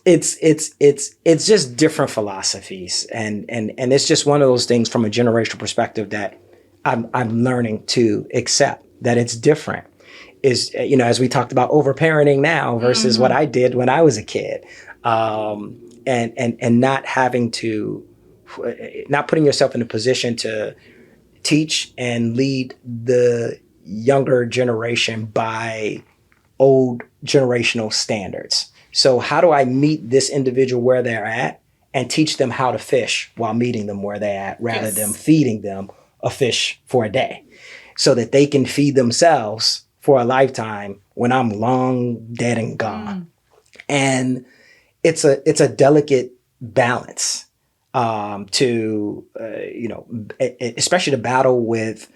it's just different philosophies. And it's just one of those things from a generational perspective that I'm learning to accept, that it's different. Is, as we talked about overparenting now versus what I did when I was a kid. And not having to, not putting yourself in a position to teach and lead the younger generation by old generational standards. So how do I meet this individual where they're at and teach them how to fish while meeting them where they're at, rather than feeding them a fish for a day, so that they can feed themselves for a lifetime when I'm long dead and gone. And it's a delicate balance to especially to battle with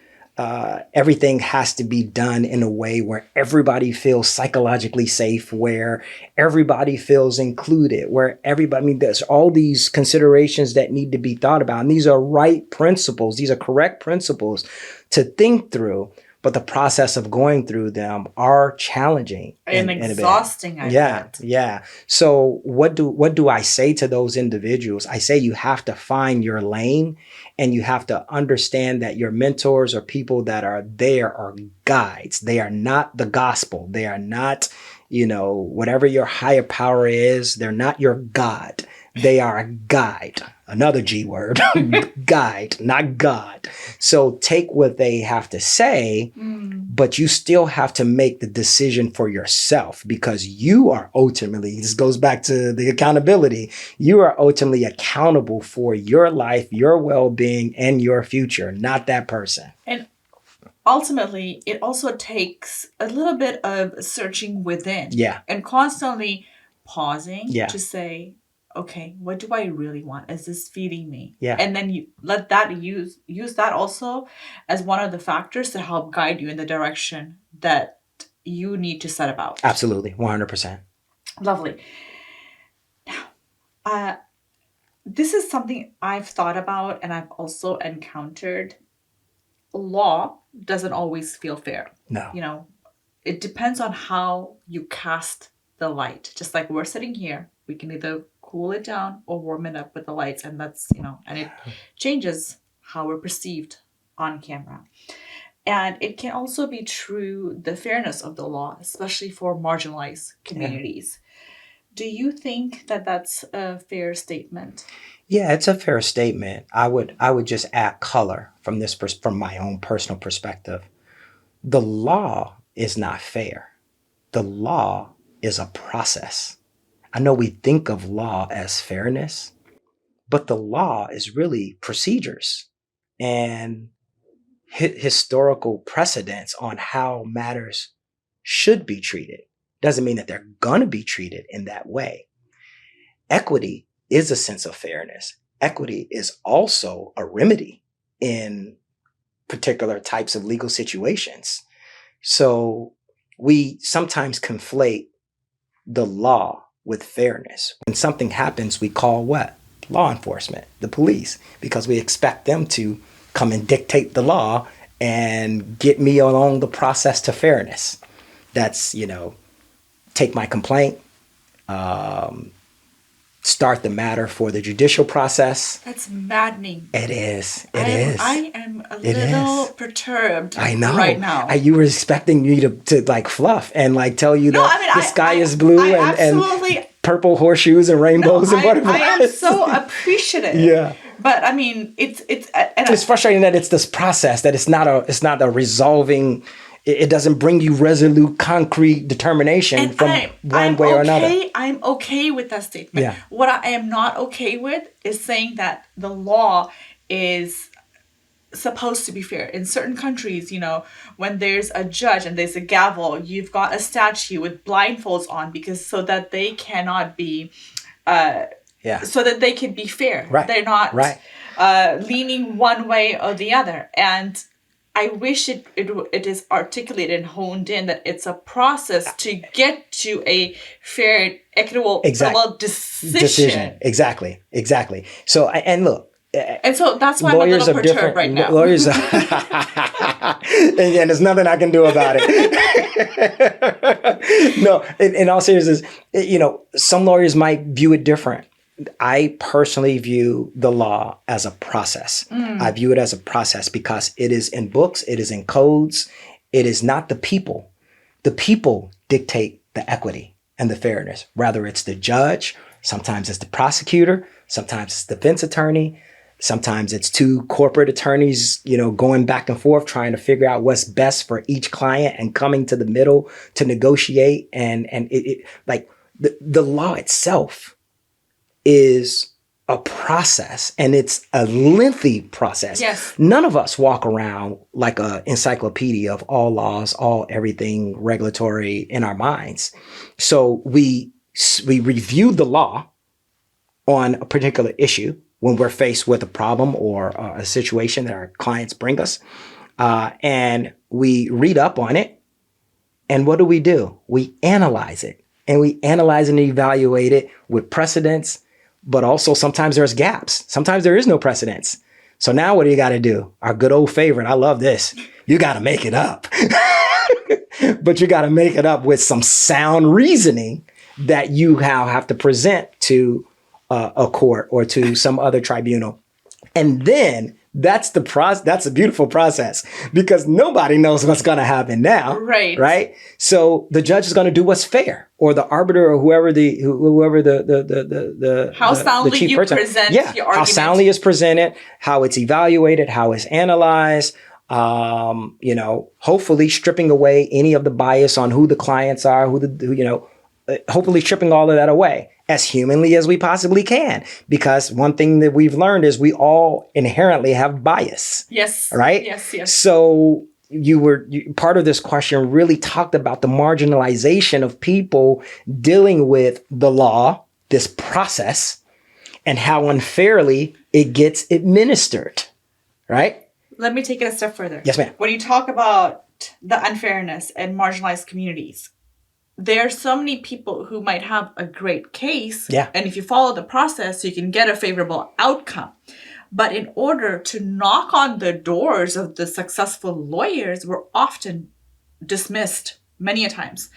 everything has to be done in a way where everybody feels psychologically safe, where everybody feels included, where everybody, there's all these considerations that need to be thought about. And these are right principles. These are correct principles to think through. But the process of going through them are challenging and exhausting. Yeah. So what do I say to those individuals? I say you have to find your lane, and you have to understand that your mentors or people that are there are guides. They are not the gospel. They are not, whatever your higher power is. They're not your God. They are a guide, another G word, guide, not God. So take what they have to say, but you still have to make the decision for yourself because you are ultimately, this goes back to the accountability, you are ultimately accountable for your life, your well-being, and your future, not that person. And ultimately, it also takes a little bit of searching within. Yeah. And constantly pausing Yeah. to say, okay, what do I really want? Is this feeding me? Yeah. And then you let that use that also as one of the factors to help guide you in the direction that you need to set about. Absolutely. 100%. Lovely. Now, this is something I've thought about and I've also encountered. Law doesn't always feel fair. No. You know, it depends on how you cast the light. Just like we're sitting here, we can either cool it down or warm it up with the lights, and that's, and it changes how we're perceived on camera. And it can also be true the fairness of the law, especially for marginalized communities. Do you think that that's a fair statement? Yeah, it's a fair statement. I would just add color from from my own personal perspective. The law is not fair. The law is a process. I know we think of law as fairness, but the law is really procedures and historical precedents on how matters should be treated. Doesn't mean that they're going to be treated in that way. Equity is a sense of fairness. Equity is also a remedy in particular types of legal situations. So we sometimes conflate the law with fairness. When something happens, we call what? Law enforcement, the police, because we expect them to come and dictate the law and get me along the process to fairness. That's, take my complaint, start the matter for the judicial process. That's maddening. It is. It is. I am a little perturbed I know. right now. You were expecting me to like fluff and like tell you that the sky is blue and purple horseshoes and rainbows and whatever. I am so appreciative. Yeah. But I mean, it's frustrating that it's this process, that it's not a resolving. It doesn't bring you resolute, concrete determination from one way or another. I'm okay with that statement. Yeah. What I am not okay with is saying that the law is supposed to be fair. In certain countries, when there's a judge and there's a gavel, you've got a statue with blindfolds on so that they cannot be, so that they can be fair. Right. They're not leaning one way or the other. And I wish it is articulated and honed in that it's a process to get to a fair, equitable decision. Exactly. So, and look. And so that's why I'm a little perturbed right now. Lawyers are, and there's nothing I can do about it. No, in all seriousness, some lawyers might view it different. I personally view the law as a process. I view it as a process because it is in books, it is in codes, it is not the people. The people dictate the equity and the fairness. Rather, it's the judge, sometimes it's the prosecutor, sometimes it's the defense attorney, sometimes it's two corporate attorneys, going back and forth, trying to figure out what's best for each client and coming to the middle to negotiate. And the law itself is a process, and it's a lengthy process. Yes. None of us walk around like an encyclopedia of all laws, everything regulatory in our minds. So we review the law on a particular issue when we're faced with a problem or a situation that our clients bring us, and we read up on it. And what do? We analyze it, and we analyze and evaluate it with precedents. But also sometimes there's gaps. Sometimes there is no precedence. So now what do you got to do? Our good old favorite. I love this. You got to make it up. But you got to make it up with some sound reasoning that you have to present to a court or to some other tribunal. And then That's that's a beautiful process because nobody knows what's going to happen now. Right. Right. So the judge is going to do what's fair, or the arbiter, or whoever the How soundly the chief you person. present Yeah. your How argument. soundly it's presented, how it's evaluated, how it's analyzed. Hopefully stripping away any of the bias on who the clients are, hopefully stripping all of that away as humanly as we possibly can. Because one thing that we've learned is we all inherently have bias. Yes. Right? Yes. So part of this question really talked about the marginalization of people dealing with the law, this process, and how unfairly it gets administered. Right? Let me take it a step further. Yes, ma'am. When you talk about the unfairness and marginalized communities, there are so many people who might have a great case. Yeah. And if you follow the process, you can get a favorable outcome. But in order to knock on the doors of the successful lawyers, we're often dismissed many a times.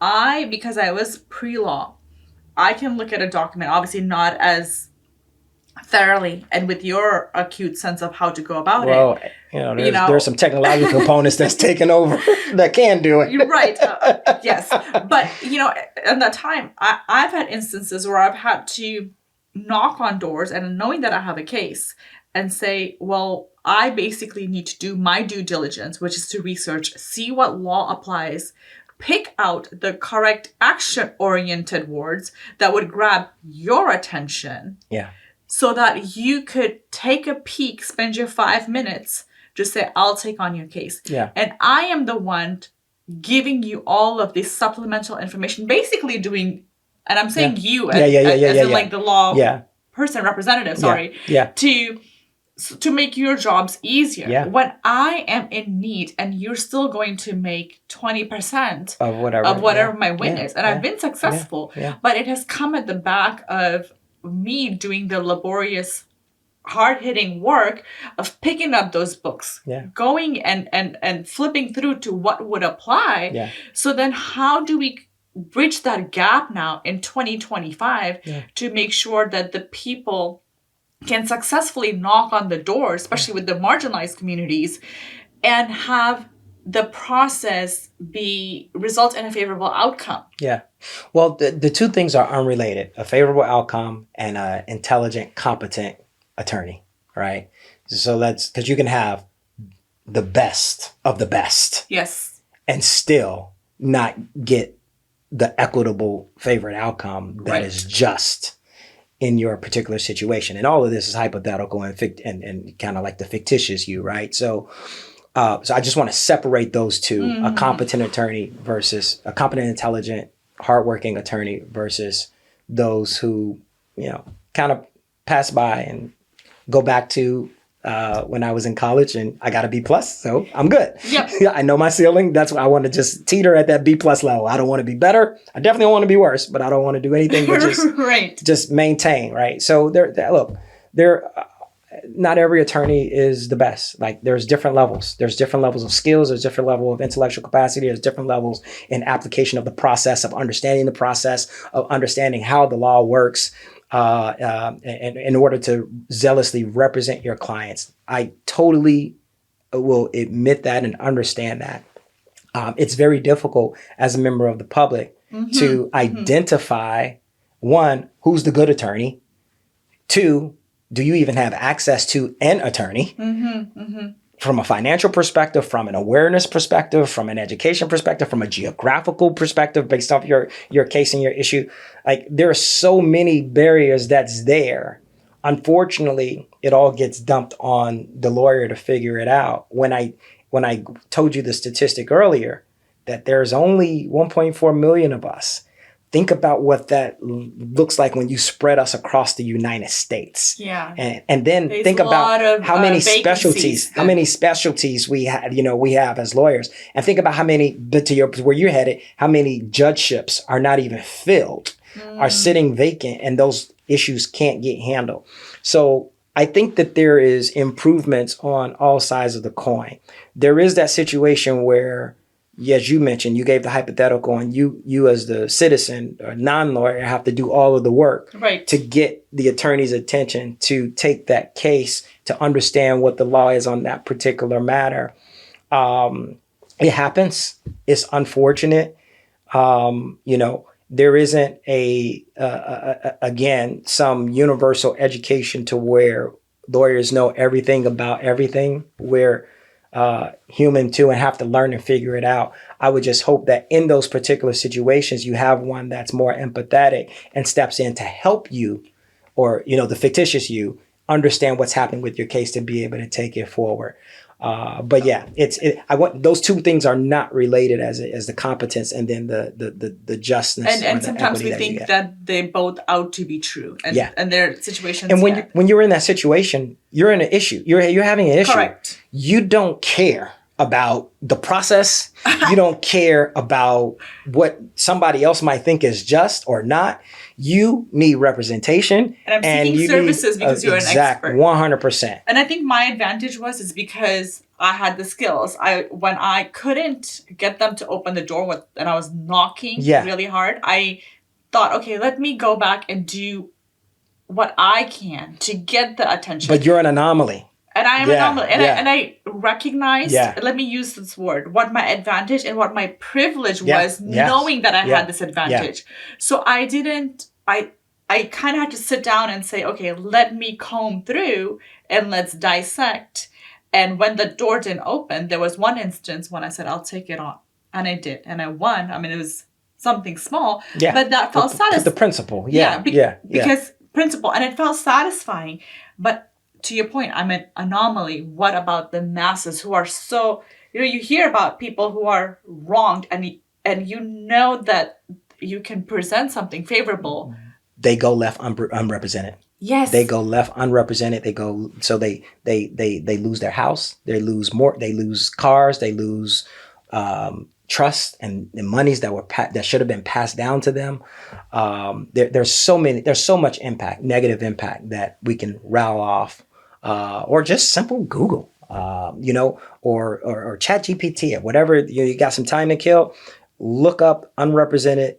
Because I was pre-law, I can look at a document, obviously not as thoroughly and with your acute sense of how to go about it. There's some technological components that's taken over that can do it. You're right. Yes. But, at that time, I've had instances where I've had to knock on doors and knowing that I have a case and say, well, I basically need to do my due diligence, which is to research, see what law applies, pick out the correct action-oriented words that would grab your attention. Yeah. So that you could take a peek, spend your 5 minutes, just say, I'll take on your case. Yeah. And I am the one giving you all of this supplemental information, basically doing, and I'm saying you as in like the law person, representative, to make your jobs easier. Yeah. When I am in need and you're still going to make 20% of whatever my win is. And I've been successful, but it has come at the back of me doing the laborious, hard-hitting work of picking up those books, going and flipping through to what would apply. Yeah. So then how do we bridge that gap now in 2025 to make sure that the people can successfully knock on the door, especially with the marginalized communities, and have the process result in a favorable outcome? Yeah. Well, the two things are unrelated: a favorable outcome and an intelligent, competent attorney, right? So that's because you can have the best of the best. Yes. And still not get the equitable favorite outcome that is just in your particular situation. And all of this is hypothetical and kind of like the fictitious you, right? So I just want to separate those two, a competent attorney versus a competent, intelligent, hardworking attorney versus those who, kind of pass by and go back to when I was in college and I got a B+, so I'm good. Yep. I know my ceiling. That's why I want to just teeter at that B+ level. I don't want to be better. I definitely don't want to be worse, but I don't want to do anything but just maintain, right? So not every attorney is the best. Like there's different levels. There's different levels of skills. There's different level of intellectual capacity. There's different levels in application of the process, of understanding the process, of understanding how the law works. And in order to zealously represent your clients. I totally will admit that and understand that. It's very difficult as a member of the public to identify, one, who's the good attorney, two, do you even have access to an attorney? From a financial perspective, from an awareness perspective, from an education perspective, from a geographical perspective, based off your case and your issue. Like there are so many barriers that's there. Unfortunately, it all gets dumped on the lawyer to figure it out. When I told you the statistic earlier, that there's only 1.4 million of us. Think about what that looks like when you spread us across the United States. Yeah. And then think about how many specialties we have as lawyers. And think about how many, where you're headed, how many judgeships are not even filled, are sitting vacant, and those issues can't get handled. So I think that there is improvements on all sides of the coin. There is that situation where as you mentioned, you gave the hypothetical, and you as the citizen or non-lawyer have to do all of the work Right. to get the attorney's attention to take that case, to understand what the law is on that particular matter. It happens. It's unfortunate. There isn't again, some universal education to where lawyers know everything about everything. We're human too and have to learn and figure it out. I would just hope that in those particular situations, you have one that's more empathetic and steps in to help you, or, the fictitious you, understand what's happening with your case to be able to take it forward. But yeah, I want those two things are not related as the competence and then the justness. And sometimes we think that they both out to be true, and their situations. And when you're in that situation, you're in an issue. You're having an issue. Correct. You don't care about the process. You don't care about what somebody else might think is just or not. You need representation. And I'm seeking services because you're an expert. 100%. And I think my advantage is because I had the skills. When I couldn't get them to open the door and I was knocking really hard, I thought, okay, let me go back and do what I can to get the attention. But you're an anomaly. And I am an anomaly. And I recognized, let me use this word, what my advantage and what my privilege was, knowing that I had this advantage. So I kind of had to sit down and say, okay, let me comb through and let's dissect. And when the door didn't open, there was one instance when I said, I'll take it on. And I did. And I won. I mean, it was something small, but that felt satisfying. The principle. Because principle. And it felt satisfying. But to your point, I'm an anomaly. What about the masses who are so, you hear about people who are wronged and you know that you can present something favorable. They go left unrepresented. Yes. They go left unrepresented. They lose their house. They lose cars. They lose trust and the monies that should have been passed down to them. There's so much impact, negative impact that we can rattle off, or just simple Google, or ChatGPT or whatever. You got some time to kill. Look up unrepresented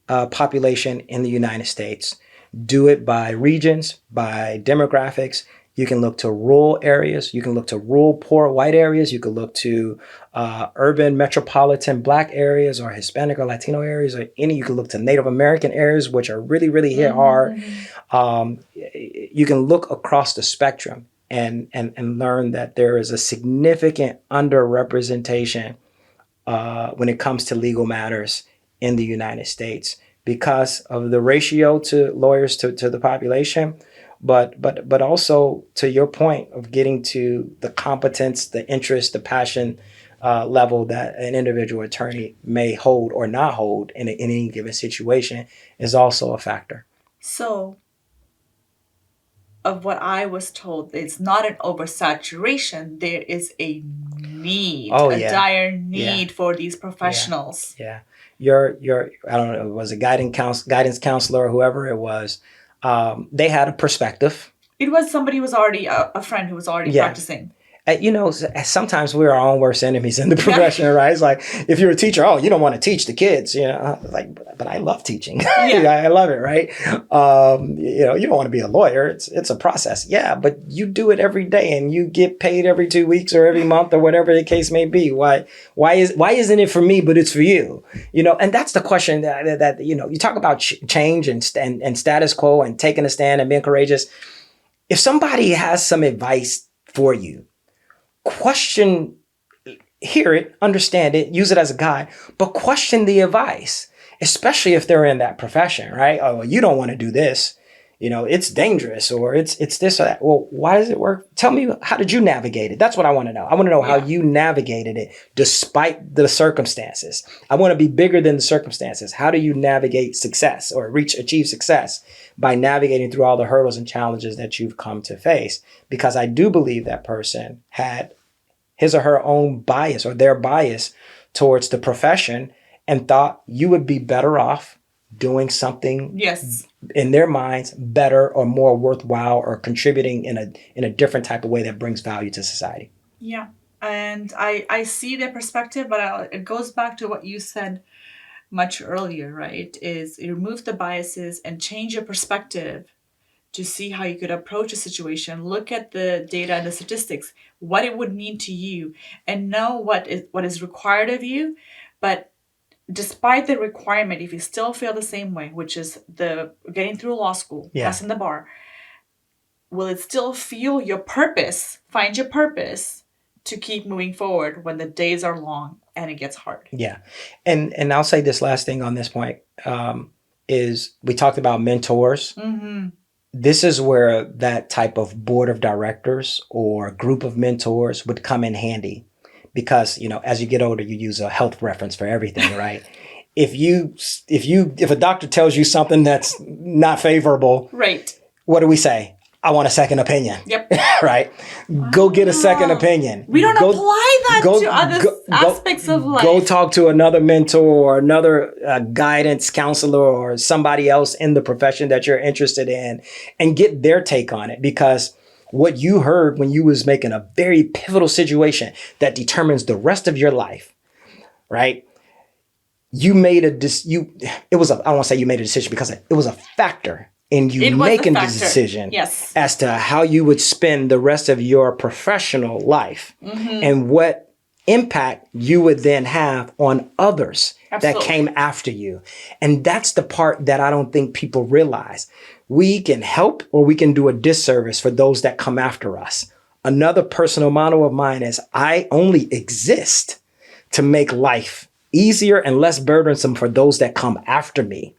population in the United States. Do it by regions, by demographics. You can look to rural areas. You can look to rural, poor white areas. You can look to urban, metropolitan Black areas or Hispanic or Latino areas, or you can look to Native American areas, which are really, really hit hard. You can look across the spectrum and learn that there is a significant underrepresentation when it comes to legal matters in the United States because of the ratio to lawyers to the population. But also to your point of getting to the competence, the interest, the passion level that an individual attorney may hold or not hold in any given situation is also a factor. So, of what I was told, it's not an oversaturation. There is a need, dire need for these professionals. Yeah. Your I don't know, was it guidance counselor or whoever it was. They had a perspective. It was somebody who was already a friend who was already practicing. Sometimes we're our own worst enemies in the profession, right? It's like, if you're a teacher, you don't want to teach the kids, but I love teaching. I love it, right? You don't want to be a lawyer. It's a process. Yeah, but you do it every day and you get paid every 2 weeks or every month or whatever the case may be. Why isn't it for me, but it's for you? And that's the question that you talk about change and status quo and taking a stand and being courageous. If somebody has some advice for you, hear it, understand it, use it as a guide, but question the advice, especially if they're in that profession, right? Oh, well, you don't want to do this. It's dangerous, or it's this or that. Well, why does it work? Tell me, how did you navigate it? That's what I want to know. I want to know how you navigated it despite the circumstances. I want to be bigger than the circumstances. How do you navigate success or achieve success by navigating through all the hurdles and challenges that you've come to face? Because I do believe that person had his or her own bias or their bias towards the profession and thought you would be better off doing something in their minds better or more worthwhile or contributing in a different type of way that brings value to society. Yeah. And I see their perspective, but it goes back to what you said much earlier, right? Is remove the biases and change your perspective to see how you could approach a situation, look at the data and the statistics, what it would mean to you, and know what is required of you. But despite the requirement, if you still feel the same way, which is the getting through law school, Yeah. passing the bar, will it still feel your purpose? Find your purpose to keep moving forward when the days are long and it gets hard. Yeah. And I'll say this last thing on this point, is we talked about mentors. Mm-hmm. This is where that type of board of directors or group of mentors would come in handy, because, you know, as you get older, you use a health reference for everything, right? If a doctor tells you something that's not favorable, Right. what do we say? I want a second opinion. Yep. Right? Go get a second opinion. We don't apply that to other aspects of life. Go talk to another mentor or another guidance counselor or somebody else in the profession that you're interested in and get their take on it. Because what you heard when you was making a very pivotal situation that determines the rest of your life, right? You made I don't want to say you made a decision, because it was a factor in you making the decision, yes, as to how you would spend the rest of your professional life, mm-hmm. and what impact you would then have on others Absolutely. that came after you. And that's the part that I don't think people realize. We can help or we can do a disservice for those that come after us. Another personal motto of mine is, I only exist to make life easier and less burdensome for those that come after me.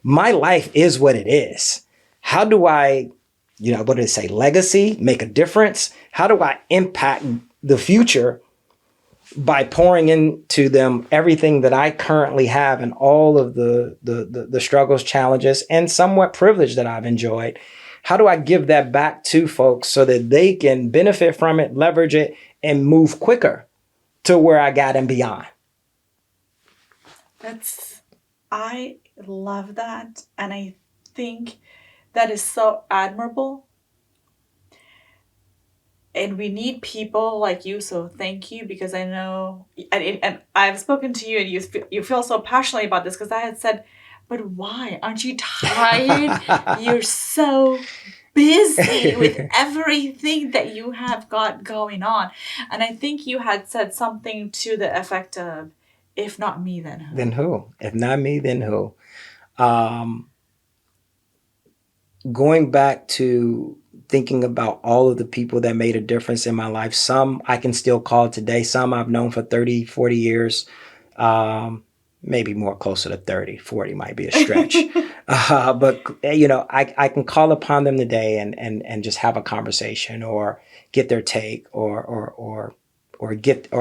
My life is what it is. How do I, what did it say? Legacy, make a difference. How do I impact the future by pouring into them everything that I currently have and all of the struggles, challenges, and somewhat privilege that I've enjoyed? How do I give that back to folks so that they can benefit from it, leverage it, and move quicker to where I got and beyond? I love that. And I think that is so admirable. And we need people like you. So thank you, because I know, and I've spoken to you and you feel so passionately about this, because I had said, but why? Aren't you tired? You're so busy with everything that you have got going on. And I think you had said something to the effect of, if not me, then who? Then who? If not me, then who? Going back to thinking about all of the people that made a difference in my life, some I can still call today, some I've known for 30, 40 years, maybe more closer to 30, 40 might be a stretch. But, I can call upon them today and just have a conversation or get their take or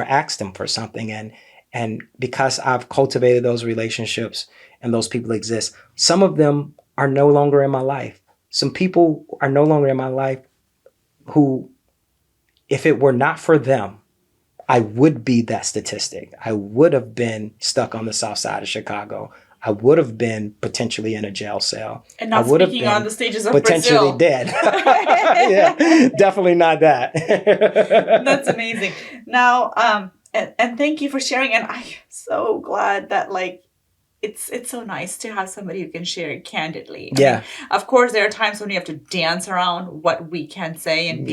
ask them for something. And because I've cultivated those relationships and those people exist, some of them are no longer in my life. Some people are no longer in my life who, if it were not for them, I would be that statistic. I would have been stuck on the south side of Chicago. I would have been potentially in a jail cell. And not speaking on the stages of potentially Brazil. Dead. Yeah, definitely not that. That's amazing. Now, and thank you for sharing. And I'm so glad that it's so nice to have somebody who can share it candidly. I mean, of course, there are times when you have to dance around what we can say and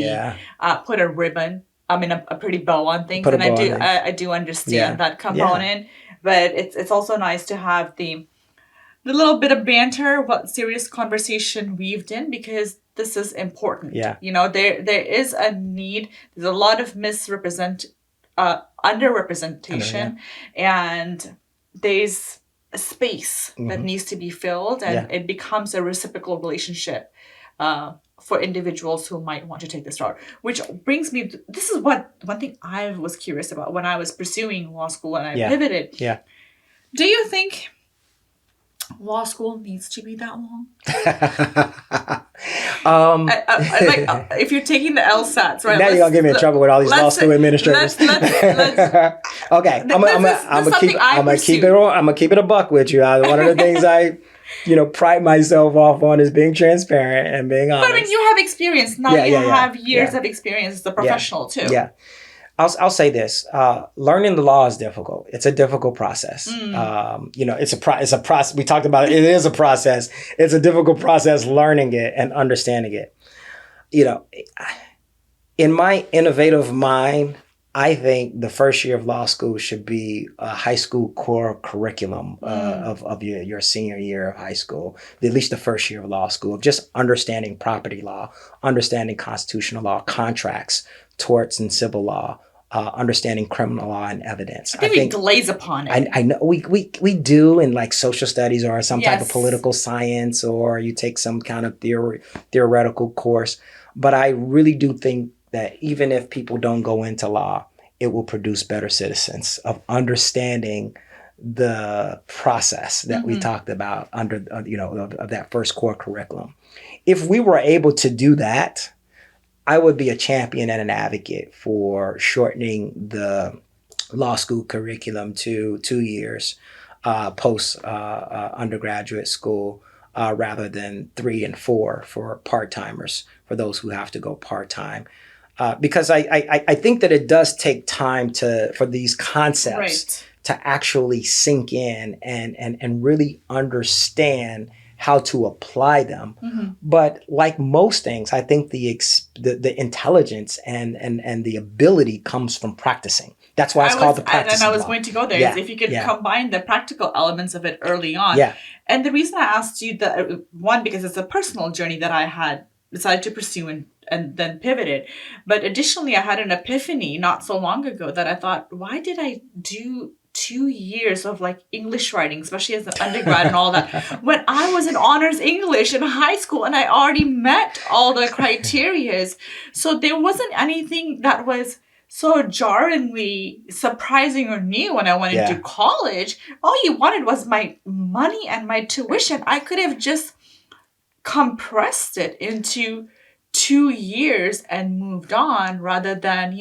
put a ribbon, a pretty bow on things. And I do understand that component. Yeah. But it's also nice to have the little bit of banter, what serious conversation weaved in, because this is important. Yeah. There is a need. There's a lot of underrepresentation, and there's a space that needs to be filled, and it becomes a reciprocal relationship for individuals who might want to take this route. Which brings me, this is one thing I was curious about when I was pursuing law school and I pivoted. Yeah. Do you think law school needs to be that long? If you're taking the LSATs, right? Now you're gonna get me in trouble with all these law school administrators. Let's okay, I'm gonna keep it a buck with you. One of the things I pride myself off on is being transparent and being honest. But I mean, you have experience now. You have years of experience as a professional too. Yeah. I'll say this: learning the law is difficult. It's a difficult process. It's a process. We talked about it. It is a process. It's a difficult process learning it and understanding it. In my innovative mind, I think the first year of law school should be a high school core curriculum of your senior year of high school, at least the first year of law school, of just understanding property law, understanding constitutional law, contracts, torts, and civil law, understanding criminal law and evidence. I think we glaze upon it. I know we do in like social studies or some type of political science, or you take some kind of theoretical course. But I really do think that even if people don't go into law, it will produce better citizens of understanding the process that we talked about under, of that first core curriculum. If we were able to do that, I would be a champion and an advocate for shortening the law school curriculum to 2 years post undergraduate school rather than 3 and 4 for part-timers, for those who have to go part-time. Because I think that it does take time for these concepts to actually sink in and really understand how to apply them. But like most things, I think the intelligence and the ability comes from practicing. That's why it's called the practicing And I was law. going to go there. Is if you could combine the practical elements of it early on. And the reason I asked you one, because it's a personal journey that I had decided to pursue and then pivoted. But additionally, I had an epiphany not so long ago that I thought, why did I do 2 years of like English writing, especially as an undergrad and all that, when I was in honors English in high school and I already met all the criterias. So there wasn't anything that was so jarringly surprising or new when I went into college. All you wanted was my money and my tuition. I could have just compressed it into 2 years and moved on rather than,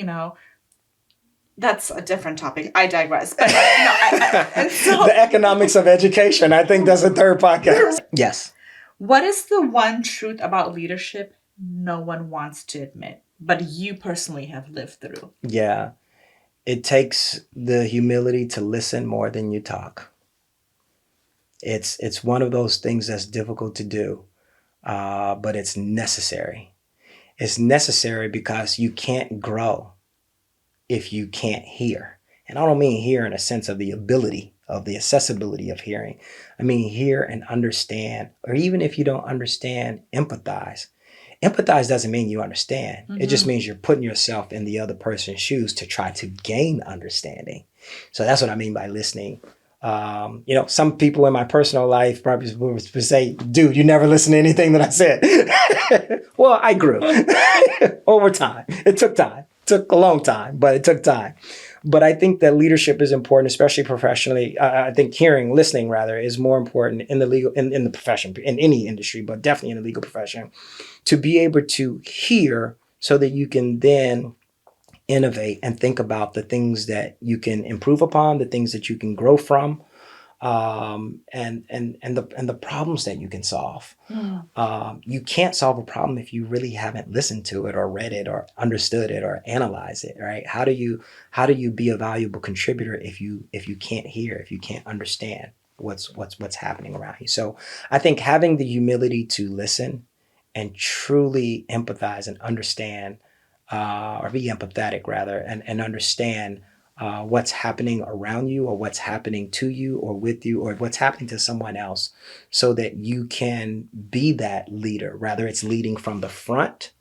that's a different topic. I digress. But the economics of education, I think that's a third podcast. Yes. What is the one truth about leadership no one wants to admit, but you personally have lived through? Yeah. It takes the humility to listen more than you talk. It's one of those things that's difficult to do, but it's necessary. It's necessary because you can't grow if you can't hear. And I don't mean hear in a sense of the ability, of the accessibility of hearing. I mean hear and understand, or even if you don't understand, empathize. Empathize doesn't mean you understand. It just means you're putting yourself in the other person's shoes to try to gain understanding. So that's what I mean by listening. Some people in my personal life probably would say, dude, you never listen to anything that I said. Well, I grew over time. It took time. It took a long time, but it took time. But I think that leadership is important, especially professionally. I think listening rather, is more important in the legal, in the profession, in any industry, but definitely in the legal profession, to be able to hear so that you can then innovate and think about the things that you can improve upon, the things that you can grow from, and the problems that you can solve. You can't solve a problem if you really haven't listened to it or read it or understood it or analyzed it, right? How do you be a valuable contributor if you can't hear, if you can't understand what's happening around you? So I think having the humility to listen and truly empathize and understand, or be empathetic rather, and understand what's happening around you, or what's happening to you or with you, or what's happening to someone else, so that you can be that leader. Rather, it's leading from the front,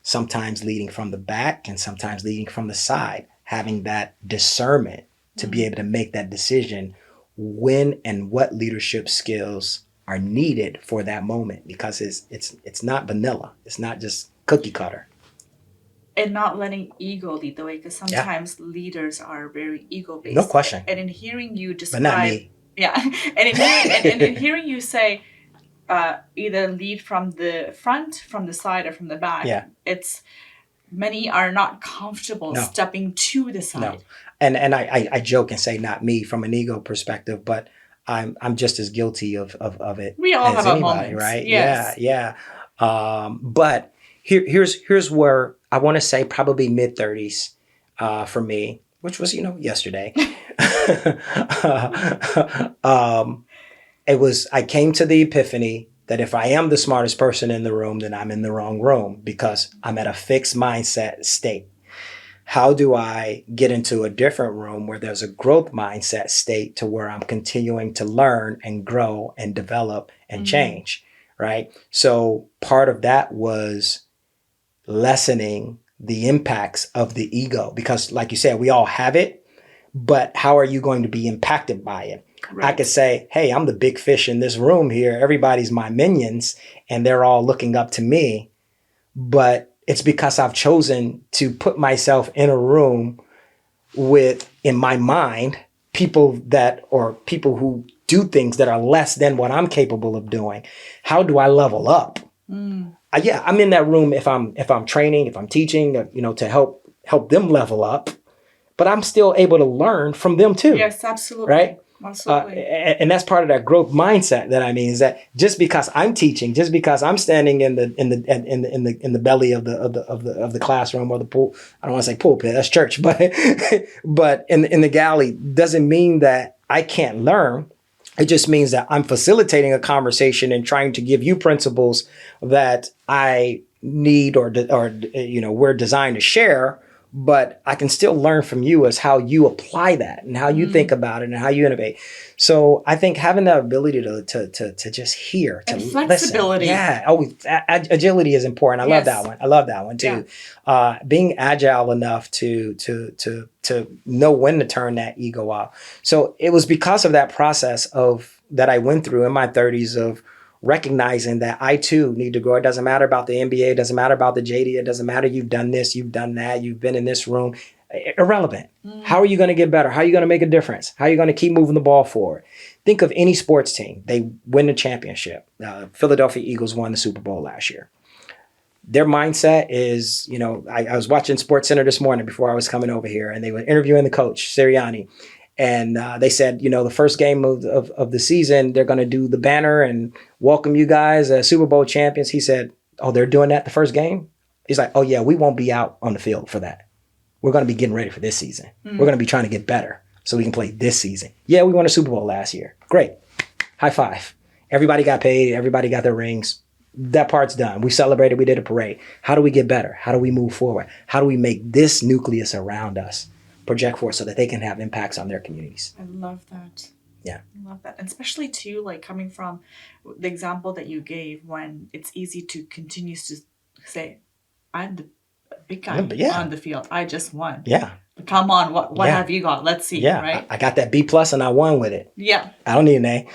sometimes leading from the back, and sometimes leading from the side, having that discernment to be able to make that decision when and what leadership skills are needed for that moment, because it's not vanilla. It's not just cookie cutter. And not letting ego lead the way, because sometimes leaders are very ego-based. No question. And in hearing you describe, but not me. And in hearing you say, either lead from the front, from the side, or from the back, it's many are not comfortable stepping to the side. No. And I joke and say not me from an ego perspective, but I'm just as guilty of it. We all as have anybody, our moments, right? Yes. Yeah. But here's where I want to say probably mid-30s. for me, which was, yesterday. I came to the epiphany that if I am the smartest person in the room, then I'm in the wrong room because I'm at a fixed mindset state. How do I get into a different room where there's a growth mindset state to where I'm continuing to learn and grow and develop and change, right? So part of that was lessening the impacts of the ego because like you said, we all have it, but how are you going to be impacted by it? Right. I could say, hey, I'm the big fish in this room here. Everybody's my minions and they're all looking up to me. But it's because I've chosen to put myself in a room with, in my mind, people who do things that are less than what I'm capable of doing. How do I level up? I'm in that room if I'm training, if I'm teaching, to help them level up. But I'm still able to learn from them too. Yes, absolutely. Right? Absolutely. And that's part of that growth mindset that I mean is that just because I'm teaching, just because I'm standing in the belly of the classroom or the pool, I don't want to say pulpit, that's church, but but in the galley doesn't mean that I can't learn. It just means that I'm facilitating a conversation and trying to give you principles that I need or we're designed to share. But I can still learn from you as how you apply that and how you think about it and how you innovate. So I think having the ability to just hear, to and flexibility. Listen. Yeah. Oh, agility is important. I love that one. I love that one too. Yeah. Being agile enough to know when to turn that ego off. So it was because of that process that I went through in my 30s of recognizing that I too need to grow. It doesn't matter about the MBA. It doesn't matter about the JD. It doesn't matter. You've done this, you've done that. You've been in this room. Irrelevant. How are you going to get better? How are you going to make a difference? How are you going to keep moving the ball forward? Think of any sports team. They win the championship. Philadelphia Eagles won the Super Bowl last year. Their mindset is, I was watching SportsCenter this morning before I was coming over here, and they were interviewing the coach, Sirianni. And they said, the first game of the season, they're going to do the banner and welcome you guys as Super Bowl champions. He said, oh, they're doing that the first game? He's like, oh, yeah, we won't be out on the field for that. We're going to be getting ready for this season. We're going to be trying to get better so we can play this season. Yeah, we won a Super Bowl last year. Great. High five. Everybody got paid. Everybody got their rings. That part's done. We celebrated. We did a parade. How do we get better? How do we move forward? How do we make this nucleus around us project forward so that they can have impacts on their communities? I love that. Yeah. I love that. And especially too, like coming from the example that you gave when it's easy to continue to say, I'm the big guy on the field. I just won. Yeah. Come on, what have you got? Let's see. Yeah. Right. I got that B+ and I won with it. Yeah. I don't need an A.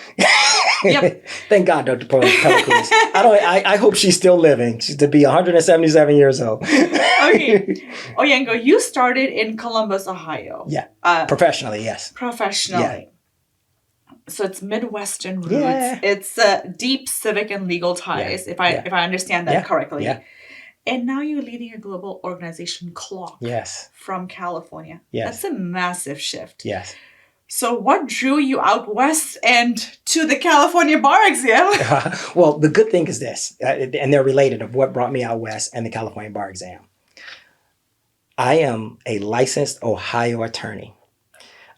Yep. Thank God, Dr. Pellicruz. I hope she's still living. She's to be 177 years old. Okay. Oyango, you started in Columbus, Ohio. Yeah. Professionally, yes. Professionally. Yeah. So it's Midwestern roots. Yeah. It's deep civic and legal ties, if I understand that correctly. Yeah. And now you're leading a global organization, CLOC. Yes. From California. Yes. That's a massive shift. Yes. So what drew you out west and to the California bar exam? Well, the good thing is this, and they're related of what brought me out west and the California bar exam. I am a licensed Ohio attorney.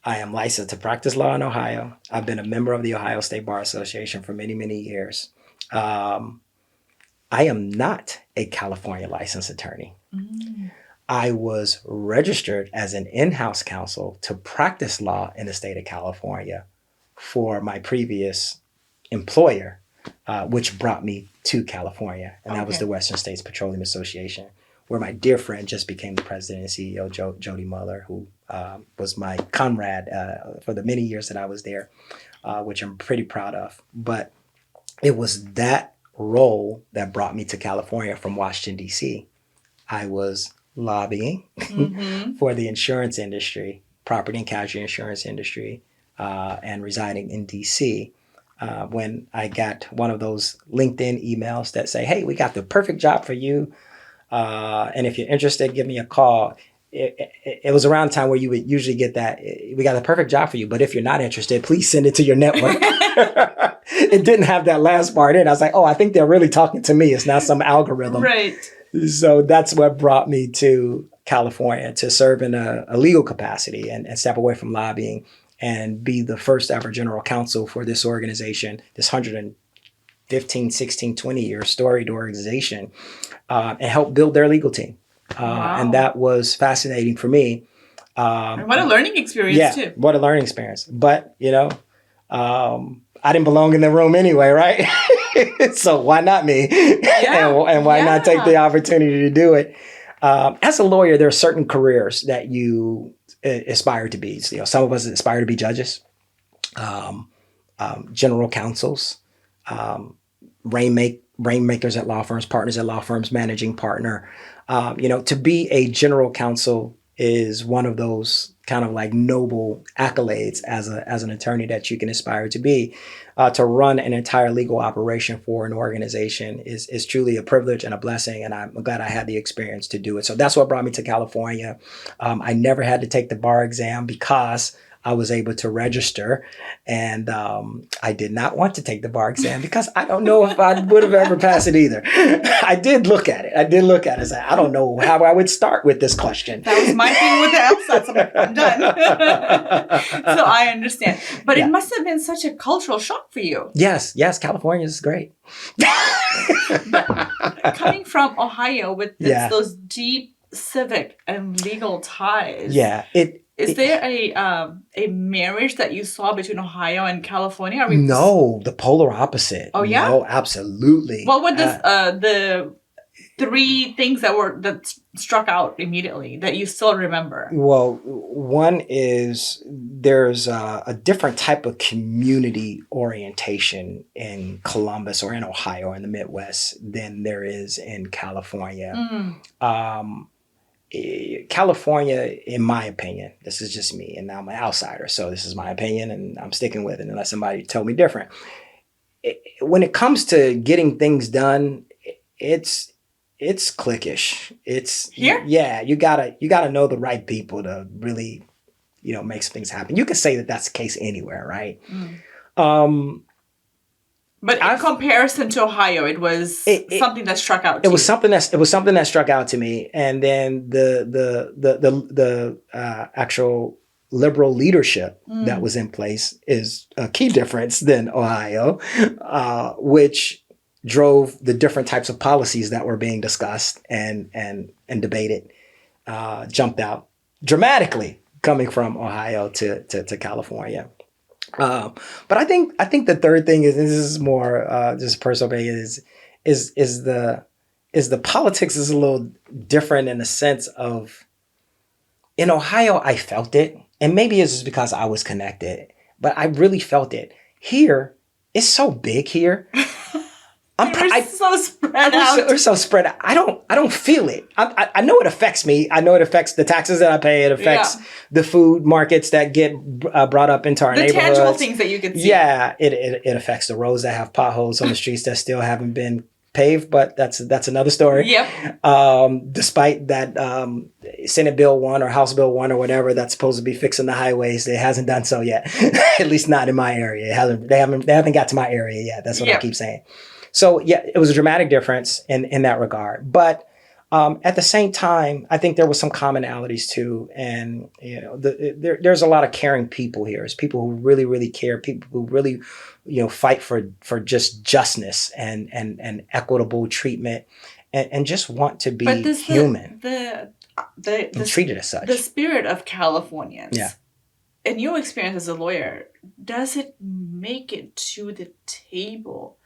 I am licensed to practice law in Ohio. I've been a member of the Ohio State Bar Association for many, many years. I am not a California licensed attorney. I was registered as an in-house counsel to practice law in the state of California for my previous employer, which brought me to California. And that was the Western States Petroleum Association, where my dear friend just became the president and CEO, Jody Muller, who was my comrade for the many years that I was there, which I'm pretty proud of. But it was that role that brought me to California from Washington, D.C. I was lobbying for the insurance industry, property and casualty insurance industry, and residing in D.C. When I got one of those LinkedIn emails that say, hey, we got the perfect job for you. And if you're interested, give me a call. It was around the time where you would usually get that, we got the perfect job for you, but if you're not interested, please send it to your network. It didn't have that last part in. I was like, oh, I think they're really talking to me. It's not some algorithm. Right. So that's what brought me to California to serve in a legal capacity and step away from lobbying and be the first ever general counsel for this organization, this 115, 16, 20-year storied organization, and help build their legal team. And that was fascinating for me. And what a learning experience, too. What a learning experience. But, I didn't belong in the room anyway, right? So why not me? And why not take the opportunity to do it? As a lawyer, there are certain careers that you aspire to be. Some of us aspire to be judges, general counsels, rainmakers at law firms, partners at law firms, managing partner. To be a general counsel is one of those kind of like noble accolades as an attorney that you can aspire to be. To run an entire legal operation for an organization is truly a privilege and a blessing, and I'm glad I had the experience to do it. So that's what brought me to California. I never had to take the bar exam because I was able to register, and I did not want to take the bar exam because I don't know if I would have ever passed it either. I did look at it. I said, I don't know how I would start with this question. That was my thing with the LSAT. I'm done. So I understand. But it must have been such a cultural shock for you. Yes. California is great. Coming from Ohio with those deep civic and legal ties. Yeah. Is there a marriage that you saw between Ohio and California? No, the polar opposite. Oh, yeah? No, absolutely. What were the three things that struck out immediately that you still remember? Well, one is there's a different type of community orientation in Columbus or in Ohio in the Midwest than there is in California. California, in my opinion, this is just me, and I'm an outsider, so this is my opinion, and I'm sticking with it unless somebody tell me different. When it comes to getting things done, it's cliquish. It's here. Yeah, you gotta know the right people to really, make some things happen. You could say that that's the case anywhere, right? But in comparison to Ohio, it was something that struck out. It was something that struck out to me, and then the actual liberal leadership that was in place is a key difference than Ohio, which drove the different types of policies that were being discussed and debated. Jumped out dramatically coming from Ohio to California. But I think the third thing is, this is more just personal opinion, is the politics is a little different in the sense of, in Ohio I felt it, and maybe it's just because I was connected, but I really felt it. Here, it's so big here. We're so spread out. We're so spread out. I don't feel it. I know it affects me. I know it affects the taxes that I pay. It affects the food markets that get brought up into our neighborhoods. The tangible things that you can see. Yeah, it affects the roads that have potholes on the streets that still haven't been paved, but that's another story. Yep. Despite that Senate Bill 1 or House Bill 1 or whatever that's supposed to be fixing the highways, it hasn't done so yet. At least not in my area. They haven't got to my area yet. That's what I keep saying. So yeah, it was a dramatic difference in that regard. But at the same time, I think there was some commonalities too. And there's a lot of caring people here. It's people who really, really care. People who really, fight for just justness and equitable treatment, and just want to be human. And treated as such. The spirit of Californians. Yeah. In your experience as a lawyer, does it make it to the table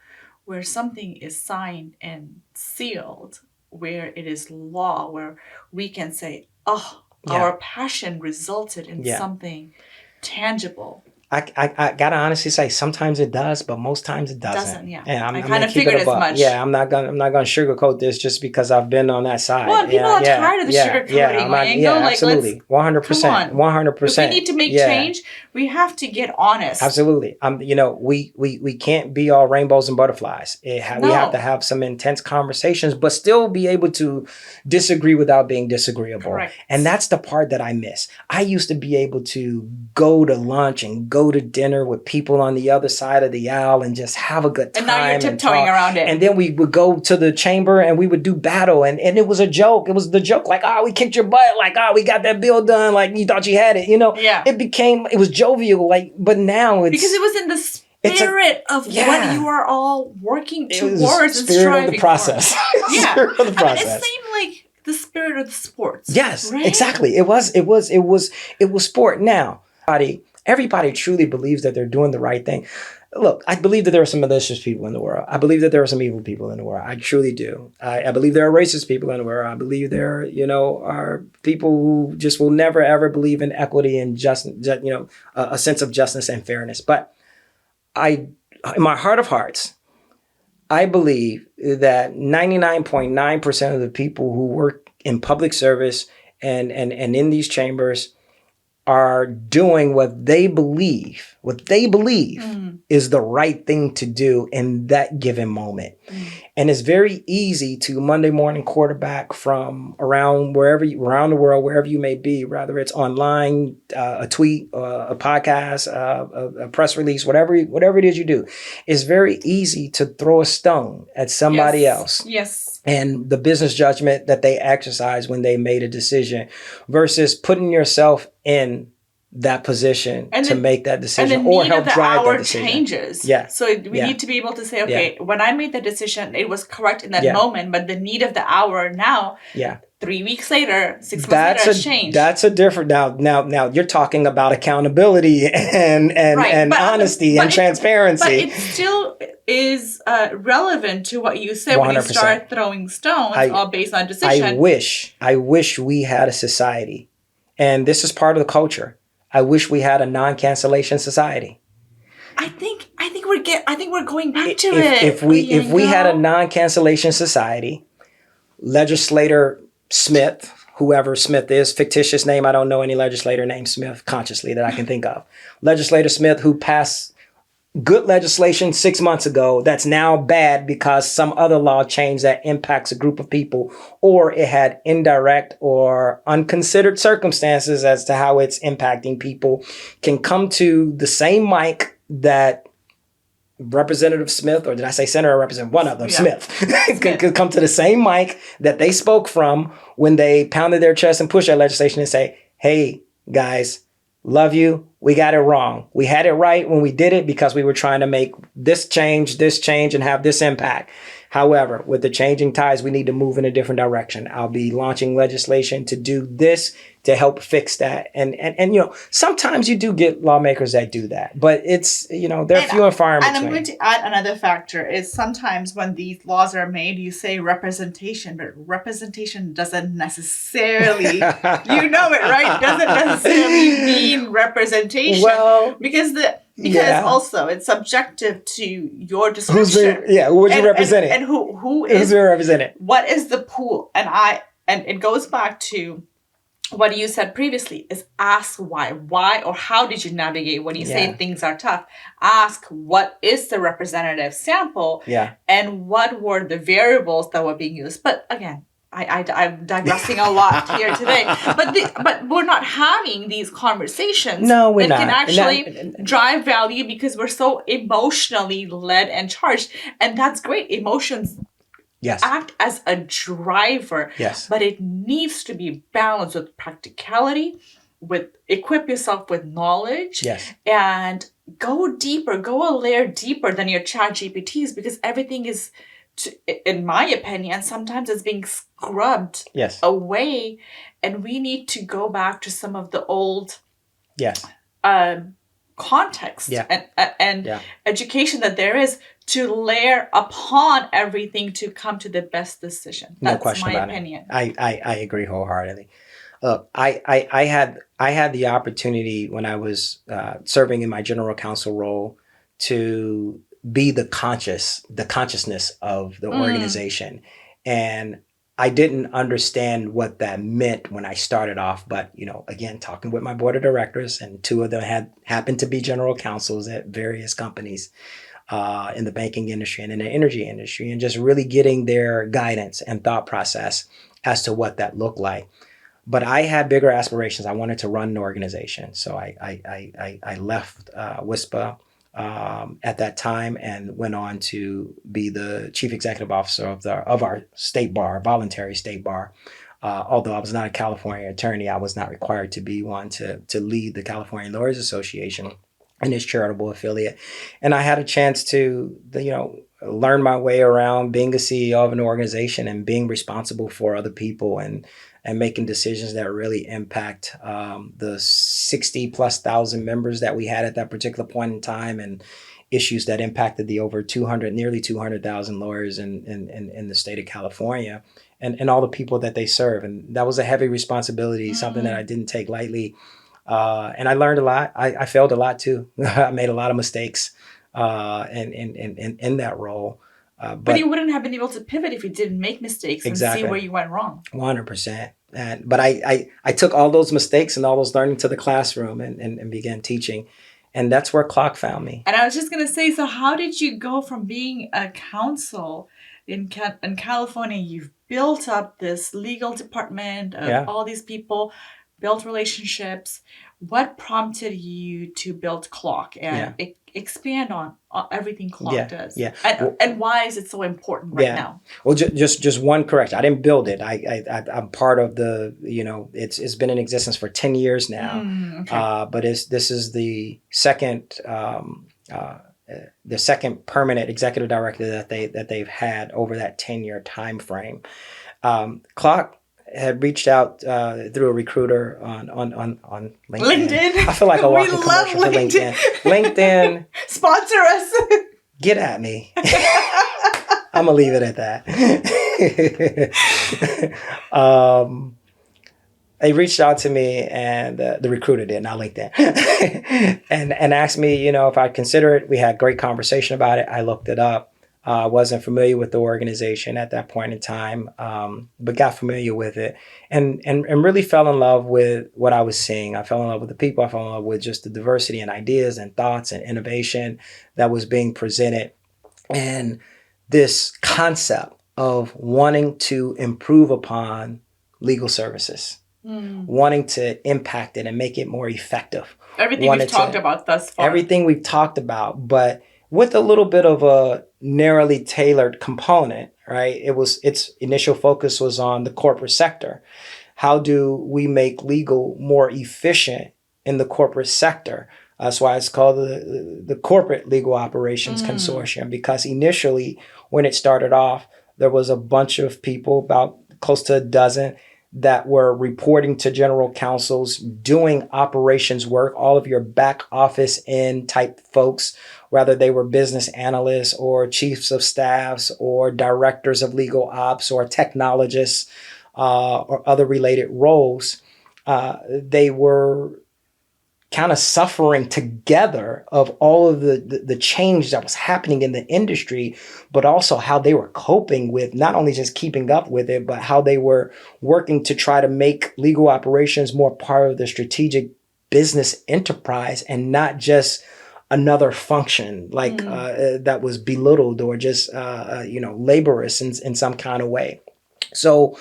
where something is signed and sealed, where it is law, where we can say, our passion resulted in something tangible? I gotta honestly say, sometimes it does, but most times it doesn't. Yeah. And I kind of figured as much. Yeah, I'm not gonna sugarcoat this just because I've been on that side. Well, people are tired of the sugarcoating. Absolutely, 100%, 100%. If we need to make change, we have to get honest. Absolutely. We can't be all rainbows and butterflies. We have to have some intense conversations, but still be able to disagree without being disagreeable. Correct. And that's the part that I miss. I used to be able to go to lunch and go go to dinner with people on the other side of the aisle and just have a good time. And now you're tiptoeing around it. And then we would go to the chamber and we would do battle. And it was a joke. It was the joke like, we kicked your butt. Like, we got that bill done. Like, you thought you had it. Yeah. It was jovial. Like, but now it's... Because it was in the spirit of what you are all working towards and striving of the process. Yeah. Spirit of the process. And it seemed like the spirit of the sports. Yes, right? exactly. It was sport. Now, everybody truly believes that they're doing the right thing. Look, I believe that there are some malicious people in the world. I believe that there are some evil people in the world. I truly do. I believe there are racist people in the world. I believe there, are people who just will never ever believe in equity and a sense of justice and fairness. But in my heart of hearts, I believe that 99.9% of the people who work in public service and in these chambers are doing what they believe is the right thing to do in that given moment. And it's very easy to Monday morning quarterback from around the world, wherever you may be, whether it's online, a tweet, a podcast, a press release, whatever it is you do. It's very easy to throw a stone at somebody else. Yes. And the business judgment that they exercise when they made a decision versus putting yourself in that position to make that decision or help drive that decision. Changes. Yeah. So we need to be able to say, okay, when I made the decision, it was correct in that moment, but the need of the hour now, 3 weeks later, 6 months later, has changed. That's a different now you're talking about accountability and honesty and transparency. But it still is relevant to what you said 100%. When you start throwing stones all based on decision. I wish we had a society, and this is part of the culture. I wish we had a non-cancellation society. I think we're going back to it. If we had a non-cancellation society, legislator Smith, whoever Smith is, fictitious name, I don't know any legislator named Smith consciously that I can think of. Legislator Smith who passed good legislation 6 months ago that's now bad because some other law changed that impacts a group of people, or it had indirect or unconsidered circumstances as to how it's impacting people, can come to the same mic that Representative Smith, or did I say Senator Representative? One of them, Smith, could come to the same mic that they spoke from when they pounded their chest and pushed that legislation and say, hey, guys, love you. We got it wrong. We had it right when we did it because we were trying to make this change, and have this impact. However, with the changing tides, we need to move in a different direction. I'll be launching legislation to do this to help fix that. And sometimes you do get lawmakers that do that, but it's, they're few and far in between. And I'm going to add another factor is sometimes when these laws are made, you say representation, but representation doesn't necessarily, it, right? Doesn't necessarily mean representation. Well, because also it's subjective to your description. Who's you representing? And who's being represented? What is the pool? And it goes back to what you said previously is ask why. Why or how did you navigate when you say things are tough? Ask what is the representative sample and what were the variables that were being used. But again, I'm digressing a lot here today. But we're not having these conversations that can actually drive value because we're so emotionally led and charged. And that's great. Emotions act as a driver. Yes. But it needs to be balanced with practicality, with equip yourself with knowledge. Yes. And go a layer deeper than your chat GPTs because everything is, in my opinion, sometimes it's being scrubbed away. And we need to go back to some of the old context and education that there is to layer upon everything to come to the best decision. That's no question my about opinion. It. I agree wholeheartedly. Look, I had the opportunity when I was serving in my general counsel role to be the consciousness of the organization. And I didn't understand what that meant when I started off. But, again, talking with my board of directors, and two of them happened to be general counsels at various companies in the banking industry and in the energy industry, and just really getting their guidance and thought process as to what that looked like. But I had bigger aspirations. I wanted to run an organization. So I left WISPA at that time and went on to be the chief executive officer of our state bar, voluntary state bar. Although I was not a California attorney, I was not required to be one to lead the California Lawyers Association and its charitable affiliate. And I had a chance to, learn my way around being a CEO of an organization and being responsible for other people and making decisions that really impact the 60 plus thousand members that we had at that particular point in time, and issues that impacted the over nearly 200,000 lawyers in the state of California, and all the people that they serve. And that was a heavy responsibility, something that I didn't take lightly. And I learned a lot. I failed a lot too. I made a lot of mistakes in that role. But you wouldn't have been able to pivot if you didn't make mistakes and see where you went wrong. 100%. But I took all those mistakes and all those learning to the classroom and began teaching. And that's where CLOC found me. And I was just going to say, so how did you go from being a counsel in California? You've built up this legal department of all these people, built relationships. What prompted you to build CLOC and expand on everything CLOC does? Yeah. And why is it so important right now? Well, just one correction. I didn't build it. I'm part of the, it's been in existence for 10 years now. Okay. But this is the second permanent executive director that they've had over that 10-year time frame. CLOC had reached out through a recruiter on LinkedIn. I feel like a walking commercial for LinkedIn. LinkedIn. Sponsor us. Get at me. I'm going to leave it at that. They reached out to me, and the recruiter did, not LinkedIn. and asked me, if I'd consider it. We had a great conversation about it. I looked it up. Wasn't familiar with the organization at that point in time, but got familiar with it and really fell in love with what I was seeing. I fell in love with the people. I fell in love with just the diversity and ideas and thoughts and innovation that was being presented. And this concept of wanting to improve upon legal services, wanting to impact it and make it more effective. Everything we've talked about thus far. Everything we've talked about, but with a little bit of a narrowly tailored component, right? Its initial focus was on the corporate sector. How do we make legal more efficient in the corporate sector? That's why it's called the Corporate Legal Operations Consortium, because initially when it started off, there was a bunch of people, about close to a dozen, that were reporting to general counsels, doing operations work, all of your back office end type folks, whether they were business analysts or chiefs of staffs or directors of legal ops or technologists or other related roles. They were kind of suffering together of all of the change that was happening in the industry, but also how they were coping with not only just keeping up with it, but how they were working to try to make legal operations more part of the strategic business enterprise and not just another function that was belittled or just laborious in some kind of way. So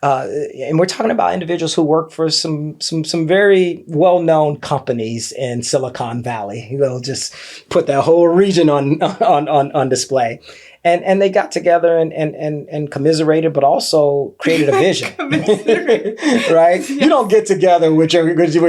and we're talking about individuals who work for some very well-known companies in Silicon Valley. They'll just put that whole region on display. And they got together and commiserated, but also created a vision. Right? You don't get together with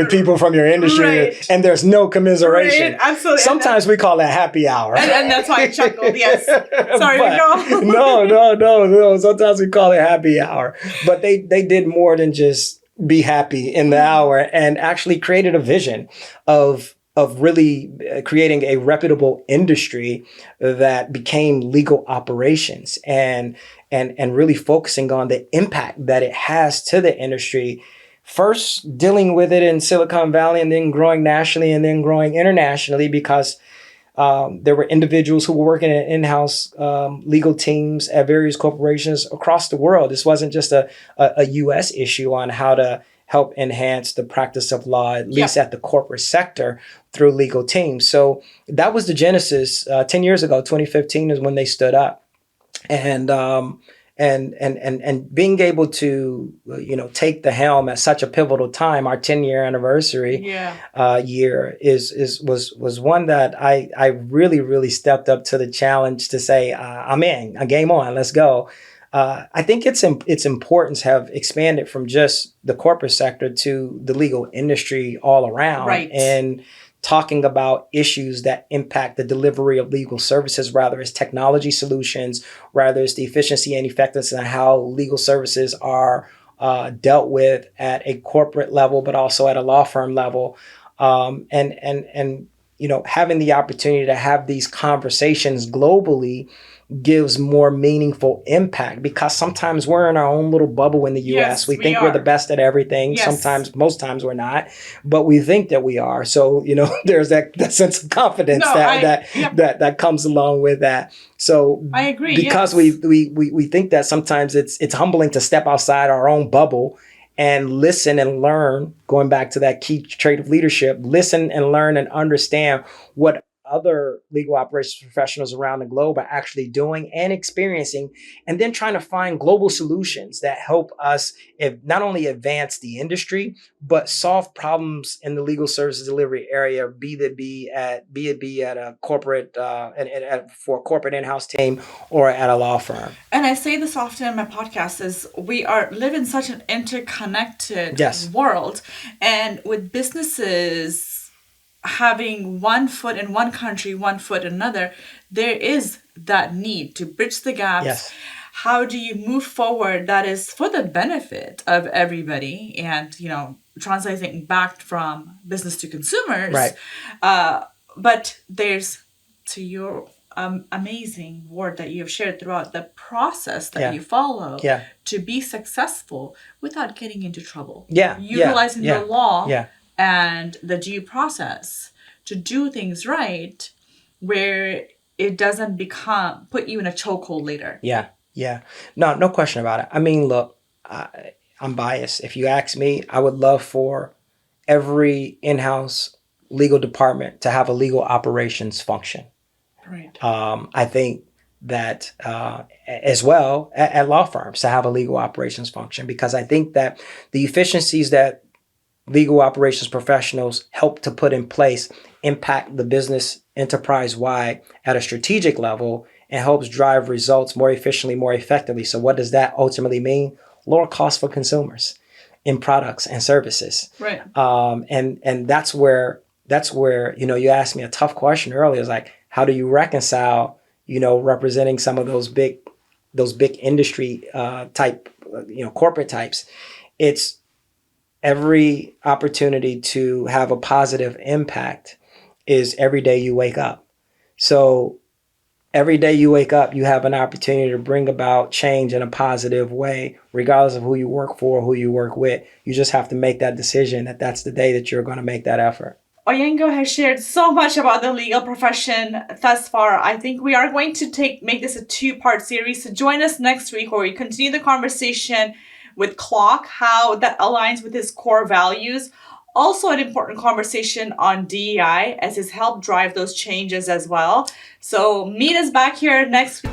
people from your industry and there's no commiseration. Right, absolutely. Sometimes we call that happy hour. And that's why I chuckled, yes. Sorry, go. No. Sometimes we call it happy hour. But they did more than just be happy in the hour and actually created a vision of really creating a reputable industry that became legal operations and really focusing on the impact that it has to the industry. First dealing with it in Silicon Valley and then growing nationally and then growing internationally because there were individuals who were working in in-house legal teams at various corporations across the world. This wasn't just a U.S. issue on how to help enhance the practice of law, at least at the corporate sector, through legal teams. So that was the genesis. 10 years ago, 2015 is when they stood up. And and being able to, take the helm at such a pivotal time, our 10-year anniversary year was one that I really stepped up to the challenge to say, I'm in, a game on, let's go. I think its importance have expanded from just the corporate sector to the legal industry all around. Right. And talking about issues that impact the delivery of legal services, rather as technology solutions, rather as the efficiency and effectiveness and how legal services are dealt with at a corporate level, but also at a law firm level. And having the opportunity to have these conversations globally gives more meaningful impact, because sometimes we're in our own little bubble in the US. Yes, we think we're the best at everything. Yes. Most times we're not, but we think that we are. So, there's that sense of confidence that comes along with that. So I agree. Because we think that sometimes it's humbling to step outside our own bubble and listen and learn, going back to that key trait of leadership, listen and learn and understand what other legal operations professionals around the globe are actually doing and experiencing, and then trying to find global solutions that help us not only advance the industry, but solve problems in the legal services delivery area, be it be at a corporate, for a corporate in-house team or at a law firm. And I say this often in my podcast, is we live in such an interconnected world, and with businesses having one foot in one country, one foot in another, there is that need to bridge the gaps. Yes. How do you move forward that is for the benefit of everybody, and translating back from business to consumers, right? But there's, to your amazing word that you have shared throughout, the process that you follow to be successful without getting into trouble. Utilizing the law and the due process to do things right, where it doesn't put you in a chokehold later. No question about it. I mean, look, I'm biased. If you ask me, I would love for every in-house legal department to have a legal operations function. Right. I think that as well at law firms to have a legal operations function, because I think that the efficiencies that legal operations professionals help to put in place impact the business enterprise-wide at a strategic level and helps drive results more efficiently, more effectively. So what does that ultimately mean? Lower costs for consumers in products and services. Right. And that's where you asked me a tough question earlier. Is like, how do you reconcile, representing some of those big industry type, corporate types? It's every opportunity to have a positive impact is every day you wake up. So every day you wake up, you have an opportunity to bring about change in a positive way, regardless of who you work for, who you work with. You just have to make that decision that that's the day that you're going to make that effort. Oyango has shared so much about the legal profession thus far. I think we are going to make this a 2-part series. So join us next week where we continue the conversation with CLOC, how that aligns with his core values. Also an important conversation on DEI as it's helped drive those changes as well. So meet us back here next week.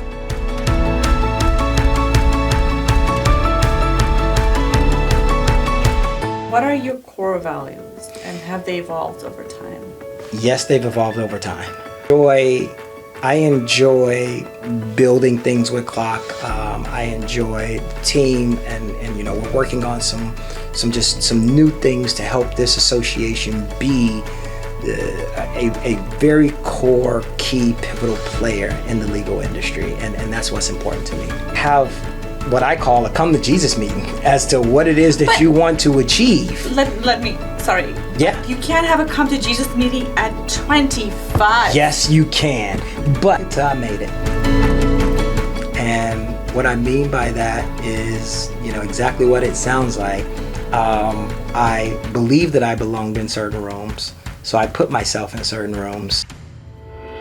What are your core values and have they evolved over time? Yes, they've evolved over time. I enjoy building things with CLOC. I enjoy team and we're working on some new things to help this association be a very core, key, pivotal player in the legal industry. And that's what's important to me. Have what I call a come to Jesus meeting as to what it is that you want to achieve. Sorry. Yeah. You can't have a come to Jesus meeting at 25. Yes, you can. But I made it. And what I mean by that is, exactly what it sounds like. I believe that I belonged in certain rooms. So I put myself in certain rooms.